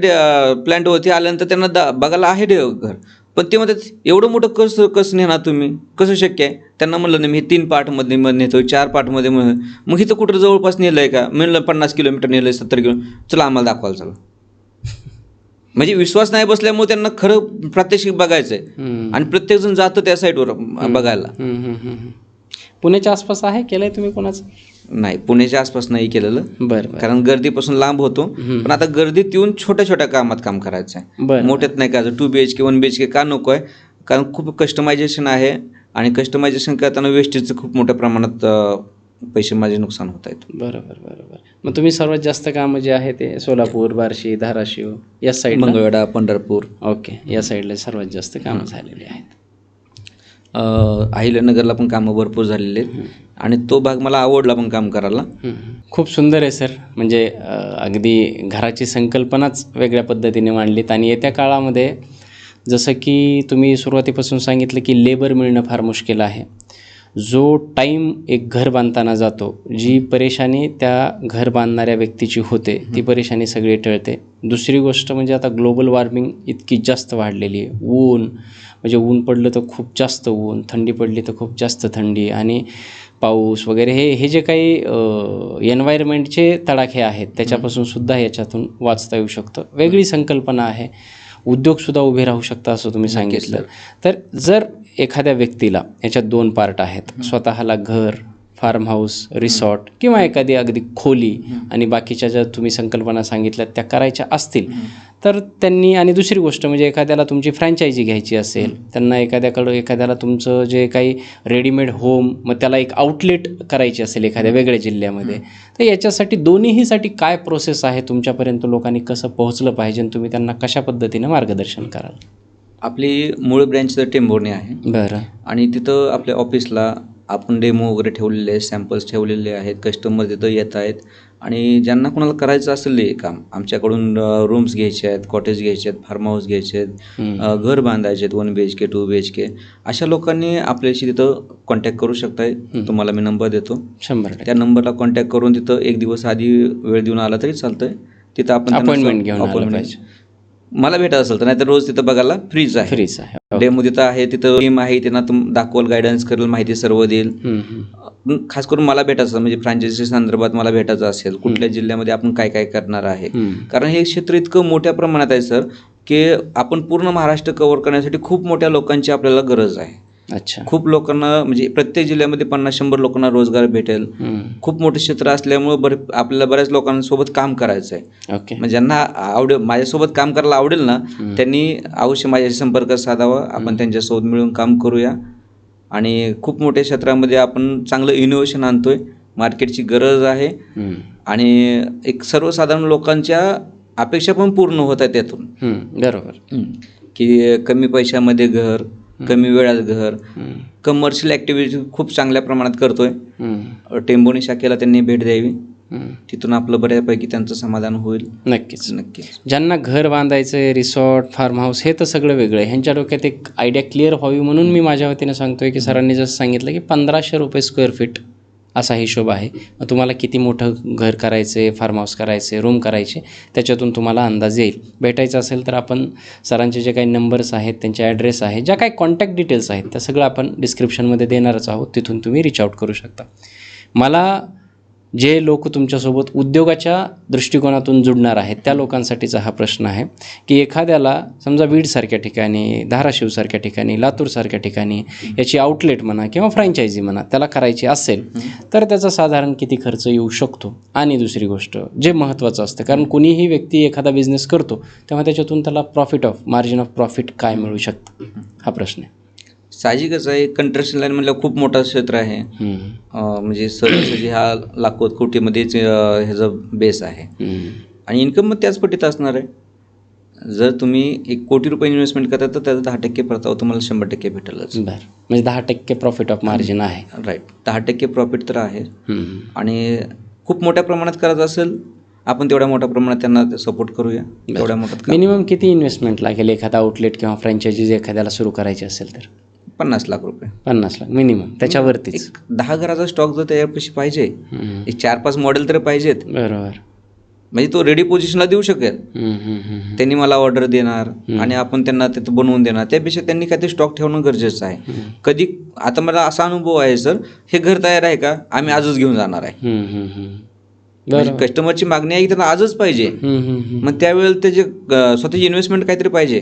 प्लॅन्टवरती आल्यानंतर त्यांना बघायला आहे घर, पण ते म्हणतात एवढं मोठं कसं नेणार तुम्ही, कसं शक्य आहे. त्यांना म्हणलं नाही, मी 3 पार्टमध्ये नेतोय, 4 पार्टमध्ये. मग इथं कुठं जवळपास नेलंय का, म्हणलं 50 किलोमीटर नेलंय, 70 किलोमीटर, चला आम्हाला दाखवायला चला. म्हणजे विश्वास नाही बसल्यामुळे त्यांना खरं प्रात्यक्षिक बघायचंय, हं. आणि प्रत्येकजण जातं त्या साईडवर बघायला. हं, हं, हं, हं. पुण्याच्या आसपास आहे, केलंय तुम्ही कोणाचं? नाही, पुण्याच्या आसपास नाही केलेलं, बरं बरं. कारण गर्दीपासून लांब होतो. पण आता गर्दीत येऊन छोट्या छोट्या कामात काम करायचं आहे, बरं. मोठ्यात नाही का. 2 BHK 1 BHK का नको आहे, कारण खूप कस्टमायझेशन आहे, आणि कस्टमायझेशन करताना वेस्टेजचं खूप मोठ्या प्रमाणात पैसे माझे नुकसान होत आहेत. बरोबर बरोबर. मग तुम्ही सर्वात जास्त कामं जे आहे ते सोलापूर, बार्शी, धाराशिव या साईड, मंगळवेढा, पंढरपूर, ओके, या साईडला सर्वात जास्त कामं झालेली आहेत. अहिल्यानगरला पण कामं भरपूर झालेले आहेत, आणि तो भाग मला आवडला पण काम करायला. खूप सुंदर आहे सर. म्हणजे अगदी घराची संकल्पनाच वेगळ्या पद्धतीने मांडलीत, आणि येत्या काळामध्ये जसं की तुम्ही सुरुवातीपासून सांगितलं की लेबर मिळणं फार मुश्किल आहे. जो टाईम एक घर बांधताना जातो, जी परेशानी त्या घर बांधणाऱ्या व्यक्तीची होते, ती परेशानी सगळी टळते. दुसरी गोष्ट म्हणजे आता ग्लोबल वॉर्मिंग इतकी जास्त वाढलेली आहे. ऊन म्हणजे ऊन पडलं तर खूप जास्त ऊन, थंडी पडली तर खूप जास्त थंडी, आणि पाऊस वगैरे हे जे काही एन्व्हायरमेंटचे तडाखे आहेत त्याच्यापासून सुद्धा याच्यातून वाचता येऊ शकतं. वेगळी संकल्पना आहे. उद्योगसुद्धा उभे राहू शकता असं तुम्ही सांगितलं. तर जर एखाद्या व्यक्तीला याच्यात 2 पार्ट आहेत, स्वतःला घर, फार्म हाऊस, रिसॉर्ट, किंवा एखादी अगदी खोली, आणि बाकीच्या ज्या तुम्ही संकल्पना सांगितल्यात त्या करायच्या असतील, तर त्यांनी, आणि दुसरी गोष्ट म्हणजे एखाद्याला तुमची फ्रँचायझी घ्यायची असेल, त्यांना एखाद्याला तुमचं जे काही रेडीमेड होम, मग त्याला एक आउटलेट करायची असेल एखाद्या वेगळ्या जिल्ह्यामध्ये, तर याच्यासाठी दोन्हीसाठी काय प्रोसेस आहे, तुमच्यापर्यंत लोकांनी कसं पोहोचलं पाहिजे, आणि तुम्ही त्यांना कशा पद्धतीनं मार्गदर्शन कराल? आपली मूळ ब्रँच टेंभुर्णी आहे. बरं. आणि तिथं आपल्या ऑफिसला आपण डेमो वगैरे ठेवलेले आहेत, सॅम्पल्स ठेवलेले आहेत, कस्टमर तिथं येत आहेत, आणि ज्यांना कोणाला करायचं असेल हे काम, आमच्याकडून रूम्स घ्यायचे आहेत, कॉटेज घ्यायचे आहेत, फार्म हाऊस घ्यायचे आहेत, घर बांधायचे आहेत, 1 BHK 2 BHK, अशा लोकांनी आपल्याशी तिथं कॉन्टॅक्ट करू शकताय. तुम्हाला मी नंबर देतो, 100%. त्या नंबरला कॉन्टॅक्ट करून तिथं 1 दिवस आधी वेळ देऊन आला तरी चालतंय. तिथं आपण अपॉइंटमेंट घेऊन आलं पाहिजे. मला भेटत असेल तर, नाही तर रोज तिथं बघायला फ्रीज आहे. फ्रीज आहे. डेमो तिथं आहे, तिथं टीम आहे, त्यांना दाखवल, गायडन्स करेल, माहिती सर्व देईल. खास करून मला भेटायचं म्हणजे फ्रँचायझी संदर्भात मला भेटायचं असेल, कुठल्या जिल्ह्यामध्ये आपण काय काय करणार आहे, कारण हे क्षेत्र इतकं मोठ्या प्रमाणात आहे सर, की आपण पूर्ण महाराष्ट्र कव्हर करण्यासाठी खूप मोठ्या लोकांची आपल्याला गरज आहे. अच्छा. खूप लोकांना, म्हणजे प्रत्येक जिल्ह्यामध्ये 50-100 लोकांना रोजगार भेटेल. खूप मोठं क्षेत्र असल्यामुळे आपल्याला बऱ्याच लोकांसोबत काम करायचं आहे. ओके. म्हणजे ज्यांना आवडेल, माझ्यासोबत काम करायला आवडेल ना, त्यांनी अवश्य माझ्याशी संपर्क साधावा. आपण त्यांच्यासोबत मिळून काम करूया, आणि खूप मोठ्या क्षेत्रामध्ये आपण चांगलं इनोव्हेशन आणतोय. मार्केटची गरज आहे, आणि एक सर्वसाधारण लोकांच्या अपेक्षा पण पूर्ण होत आहेत त्यातून. बरोबर. की कमी पैशामध्ये घर, कमी वेळात घर, कमर्शियल ॲक्टिव्हिटी खूप चांगल्या प्रमाणात करतोय. टेंभुर्णी शाखेला त्यांनी भेट द्यावी. तिथून आपलं बऱ्यापैकी त्यांचं समाधान होईल. नक्कीच. नक्कीच. ज्यांना घर बांधायचं आहे, रिसॉर्ट, फार्म हाऊस, हे तर सगळं वेगळं आहे. ह्यांच्या डोक्यात एक आयडिया क्लिअर व्हावी म्हणून मी माझ्या वतीने सांगतोय की सरांनी जसं सांगितलं की 1500 रुपये स्क्वेअर फीट असा हिशोब आहे. मग तुम्हाला किती मोठं घर करायचं आहे, फार्म हाऊस करायचं आहे, रूम करायचे, त्याच्यातून तुम्हाला अंदाज येईल. भेटायचं असेल तर आपण सरांचे जे काही नंबर्स आहेत, त्यांचे ॲड्रेस आहे, ज्या काही कॉन्टॅक्ट डिटेल्स आहेत त्या सगळं आपण डिस्क्रिप्शनमध्ये देणारच आहोत. तिथून तुम्ही रीच आउट करू शकता. मला जे लोक तुमच्यासोबत उद्योगाच्या दृष्टिकोनातून जुडणार आहेत त्या लोकांसाठीचा हा प्रश्न आहे की एखाद्याला समजा बीडसारख्या ठिकाणी, धाराशिवसारख्या ठिकाणी, लातूरसारख्या ठिकाणी याची आउटलेट म्हणा किंवा फ्रँचायझी म्हणा त्याला करायची असेल तर त्याचा साधारण किती खर्च येऊ शकतो. आणि दुसरी गोष्ट जे महत्त्वाचं असतं, कारण कुणीही व्यक्ती एखादा बिझनेस करतो तेव्हा त्याच्यातून त्याला मार्जिन ऑफ प्रॉफिट काय मिळू शकतं, हा प्रश्न आहे. साहजिकच आहे. कंस्ट्रक्शन लाईन म्हणलं खूप मोठं क्षेत्र आहे. म्हणजे सहजासहजी हा लाखो कोटीमध्येच ह्याचा बेस आहे आणि इन्कम मग त्याच पटीत असणार आहे. जर तुम्ही 1 कोटी रुपये इन्व्हेस्टमेंट करता तर त्याचा 10% परतावा तुम्हाला 100% भेटेलच. बरं, म्हणजे 10% प्रॉफिट ऑफ मार्जिन आहे. राईट, 10% प्रॉफिट तर आहे. आणि खूप मोठ्या प्रमाणात करायचं असेल आपण तेवढ्या मोठ्या प्रमाणात त्यांना सपोर्ट करूया. तेवढ्या मोठ्यात मिनिमम किती इन्व्हेस्टमेंट लागेल एखादा आउटलेट किंवा फ्रँचायझी एखाद्याला सुरू करायची असेल तर? 50 लाख रुपये. 50 लाख मिनिमम, त्याच्यावरतीच. 10 घराचा स्टॉक जर त्याच्यापाशी पाहिजे, 4-5 मॉडेल तर पाहिजेत. बरोबर. म्हणजे तो रेडी पोझिशनला देऊ शकेल. त्यांनी मला ऑर्डर देणार आणि आपण त्यांना तिथं बनवून देणार. त्यापेक्षा त्यांनी काहीतरी स्टॉक ठेवणं गरजेचं आहे. कधी आता मला असा अनुभव आहे सर, हे घर तयार आहे का, आम्ही आजच घेऊन जाणार आहे. कस्टमरची मागणी आहे की त्यांना आजच पाहिजे. मग त्यावेळेला त्याचे स्वतःची इन्व्हेस्टमेंट काहीतरी पाहिजे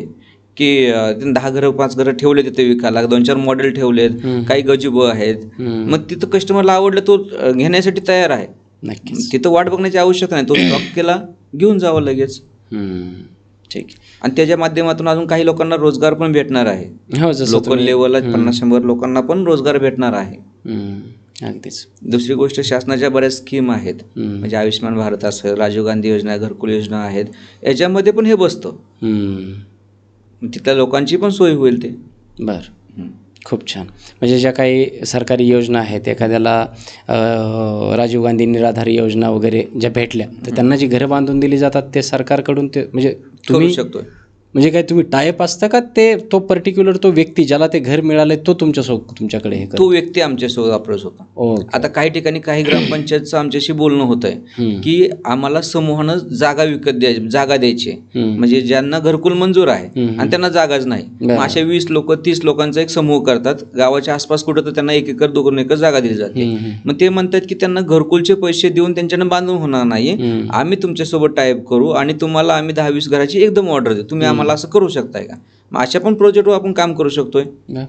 की 10 घरं 5 घरं ठेवले तिथे विकायला, 2-4 मॉडेल ठेवलेत, काही गजिबो आहेत. मग तिथं कस्टमरला आवडलं तो घेण्यासाठी तयार आहे. नक्कीच. तिथं वाट बघण्याची आवश्यकता नाही. तो स्टॉक केला, घेऊन जावं लगेच. ठीक. आणि त्याच्या माध्यमातून अजून काही लोकांना रोजगार पण भेटणार आहे. लोकल लेवलला 50-100 लोकांना पण रोजगार भेटणार आहे. अगदीच. दुसरी गोष्ट, शासनाच्या बऱ्याच स्कीम आहेत. म्हणजे आयुष्यमान भारत असेल, राजीव गांधी योजना, घरकुल योजना आहेत. याच्यामध्ये पण हे बसतं. तिथल्या लोकांची पण सोय होईल ते. बरं, खूप छान. म्हणजे ज्या काही सरकारी योजना आहेत, एखाद्याला राजीव गांधी निराधार योजना वगैरे ज्या भेटल्या तर त्यांना जी घरं बांधून दिली जातात ते सरकारकडून ते म्हणजे तुम्ही शकतो. म्हणजे काय तुम्ही टायप असतं का ते तो पर्टिक्युलर तो व्यक्ती ज्याला ते घर मिळालंय तो तुमच्याकडे हे तो व्यक्ती आमच्यासोबत अप्रोच होता. आता काही ठिकाणी काही ग्रामपंचायतचं आमच्याशी बोलणं होत आहे की आम्हाला समूहानं जागा द्यायची, म्हणजे ज्यांना घरकुल मंजूर आहे आणि त्यांना जागाच नाही. मग अशा 20 लोक 30 लोकांचा एक समूह करतात. गावाच्या आसपास कुठं तर त्यांना 1 एकर 2 एकर जागा दिली जाते. मग ते म्हणतात की त्यांना घरकुलचे पैसे देऊन त्यांच्यानं बांधून होणार नाही, आम्ही तुमच्यासोबत टाईप करू आणि तुम्हाला आम्ही 10-20 घराची एकदम ऑर्डर देऊ, तुम्ही आम्हाला असं करू शकताय का. मग अशा पण प्रोजेक्टवर आपण काम करू शकतोय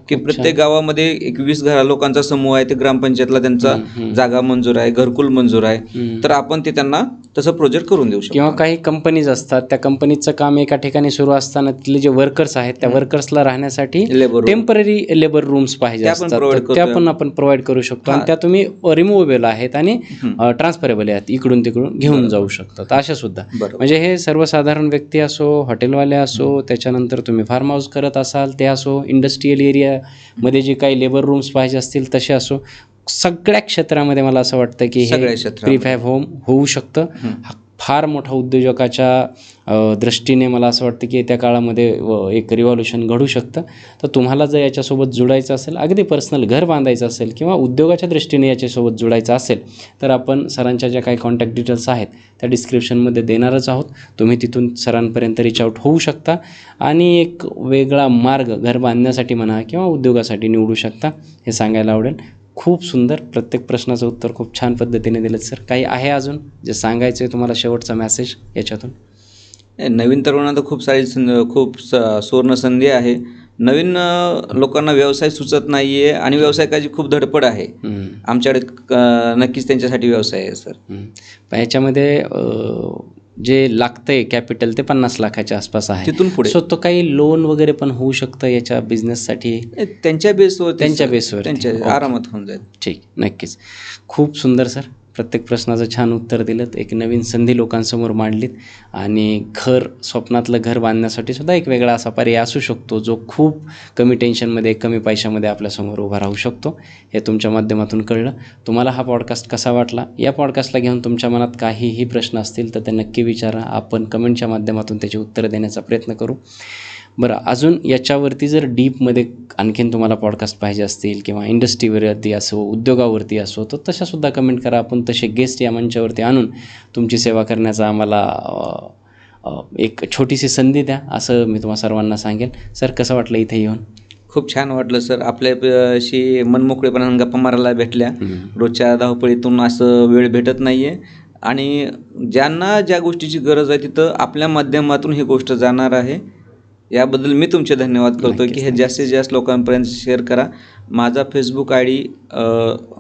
की प्रत्येक गावामध्ये 20 लोकांचा समूह आहे, ते ग्रामपंचायतला त्यांचा जागा मंजूर आहे, घरकुल मंजूर आहे, तर आपण ते त्यांना तसं प्रोजेक्ट करून देऊ शकतो. किंवा काही कंपनीज असतात, त्या कंपनीचं काम एका ठिकाणी सुरू असताना तिथले जे वर्कर्स आहेत त्या वर्कर्सला राहण्यासाठी टेम्पररी लेबर रूम्स पाहिजे असतात, त्या पण आपण प्रोव्हाइड करू शकतो. आणि त्या तुम्ही रिमुव्हेबल आहेत आणि ट्रान्सफरेबल आहेत, इकडून तिकडून घेऊन जाऊ शकतात अशा सुद्धा. म्हणजे हे सर्वसाधारण व्यक्ती असो, हॉटेलवाले असो, त्याच्यानंतर तुम्ही फार्म हाऊस करत असाल ते असो, इंडस्ट्रियल एरियामध्ये जे काही लेबर रूम्स पाहिजे असतील तसे असो, सगळ्या क्षेत्रामध्ये मला असं वाटतं की हे प्रीफॅब होम होऊ शकतं. फार मोठा उद्योजकाच्या दृष्टीने मला असं वाटतं की त्या काळामध्ये एक रिव्हॉल्युशन घडू शकतं. तर तुम्हाला जर याच्यासोबत जुडायचं असेल, अगदी पर्सनल घर बांधायचं असेल किंवा उद्योगाच्या दृष्टीने याच्यासोबत जुडायचं असेल तर आपण सरांच्या ज्या काही कॉन्टॅक्ट डिटेल्स आहेत त्या डिस्क्रिप्शनमध्ये देणारच आहोत. तुम्ही तिथून सरांपर्यंत रीच आउट होऊ शकता आणि एक वेगळा मार्ग घर बांधण्यासाठी म्हणा किंवा उद्योगासाठी निवडू शकता, हे सांगायला आवडेल. खूप सुंदर, प्रत्येक प्रश्नाचं उत्तर खूप छान पद्धतीने दिलं सर. काही आहे अजून जे सांगायचं आहे तुम्हाला, शेवटचा मेसेज याच्यातून? नवीन तरुणांना खूप सुवर्ण संधी आहे. नवीन लोकांना व्यवसाय सुचत नाही आहे आणि व्यवसायाची खूप धडपड आहे. आमच्याकडे नक्कीच त्यांच्यासाठी व्यवसाय आहे सर. पण याच्यामध्ये जे लागतंय कॅपिटल ते 50 लाखाच्या आसपास आहे, तिथून पुढे सो तो काही लोन वगैरे पण होऊ शकतं याच्या बिझनेससाठी? त्यांच्या बेसवर त्यांच्या आरामात होऊन जाईल. ठीक, नक्कीच. खूप सुंदर सर, प्रत्येक प्रश्नाचं छान उत्तर दिलं, एक नवीन संधी लोकांसमोर मांडलीत आणि स्वप्नातलं घर बांधण्यासाठी सुद्धा एक वेगळा असा पर्याय असू शकतो जो खूप कमी टेन्शनमध्ये कमी पैशामध्ये आपल्यासमोर उभा राहू शकतो, हे तुमच्या माध्यमातून कळलं. तुम्हाला हा पॉडकास्ट कसा वाटला? या पॉडकास्टला घेऊन तुमच्या मनात काहीही प्रश्न असतील तर ते नक्की विचारा. आपण कमेंटच्या माध्यमातून त्याची उत्तरं देण्याचा प्रयत्न करू. बरं, अजून याच्यावरती जर डीपमध्ये आणखीन तुम्हाला पॉडकास्ट पाहिजे असतील किंवा इंडस्ट्रीवरती असो, उद्योगावरती असो, तर तशासुद्धा कमेंट करा. आपण तसे गेस्ट या मंचावरती आणून तुमची सेवा करण्याचा आम्हाला एक छोटीशी संधी द्या, असं मी तुम्हा सर्वांना सांगेन. सर, कसं वाटलं इथे येऊन? खूप छान वाटलं सर. आपल्याशी मनमोकळेपणाने गप्पा मारायला भेटल्या. रोजच्या धावपळीतून असं वेळ भेटत नाही आहे आणि ज्यांना ज्या गोष्टीची गरज आहे तिथं आपल्या माध्यमातून ही गोष्ट जाणार आहे. याबद्दल मी तुमचे धन्यवाद करतो की हे जास्तीत जास्त लोकांपर्यंत शेअर करा. माझा फेसबुक ID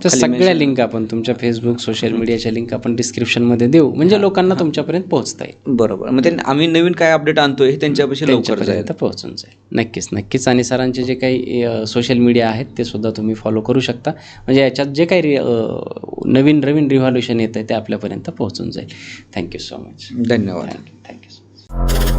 सगळ्या लिंक आपण तुमच्या फेसबुक सोशल मीडियाच्या लिंक आपण डिस्क्रिप्शनमध्ये देऊ, म्हणजे लोकांना तुमच्यापर्यंत पोहोचता येईल. बरोबर. मग आम्ही नवीन काय अपडेट आणतोय हे त्यांच्यापाशी लवकर जाईल, पोहोचून जाईल. नक्कीच. आणि सरांचे जे काही सोशल मीडिया आहेत ते सुद्धा तुम्ही फॉलो करू शकता, म्हणजे याच्यात जे काही नवीन रिव्हॉल्युशन येतं ते आपल्यापर्यंत पोहोचून जाईल. Thank you so much. धन्यवाद. थँक्यू.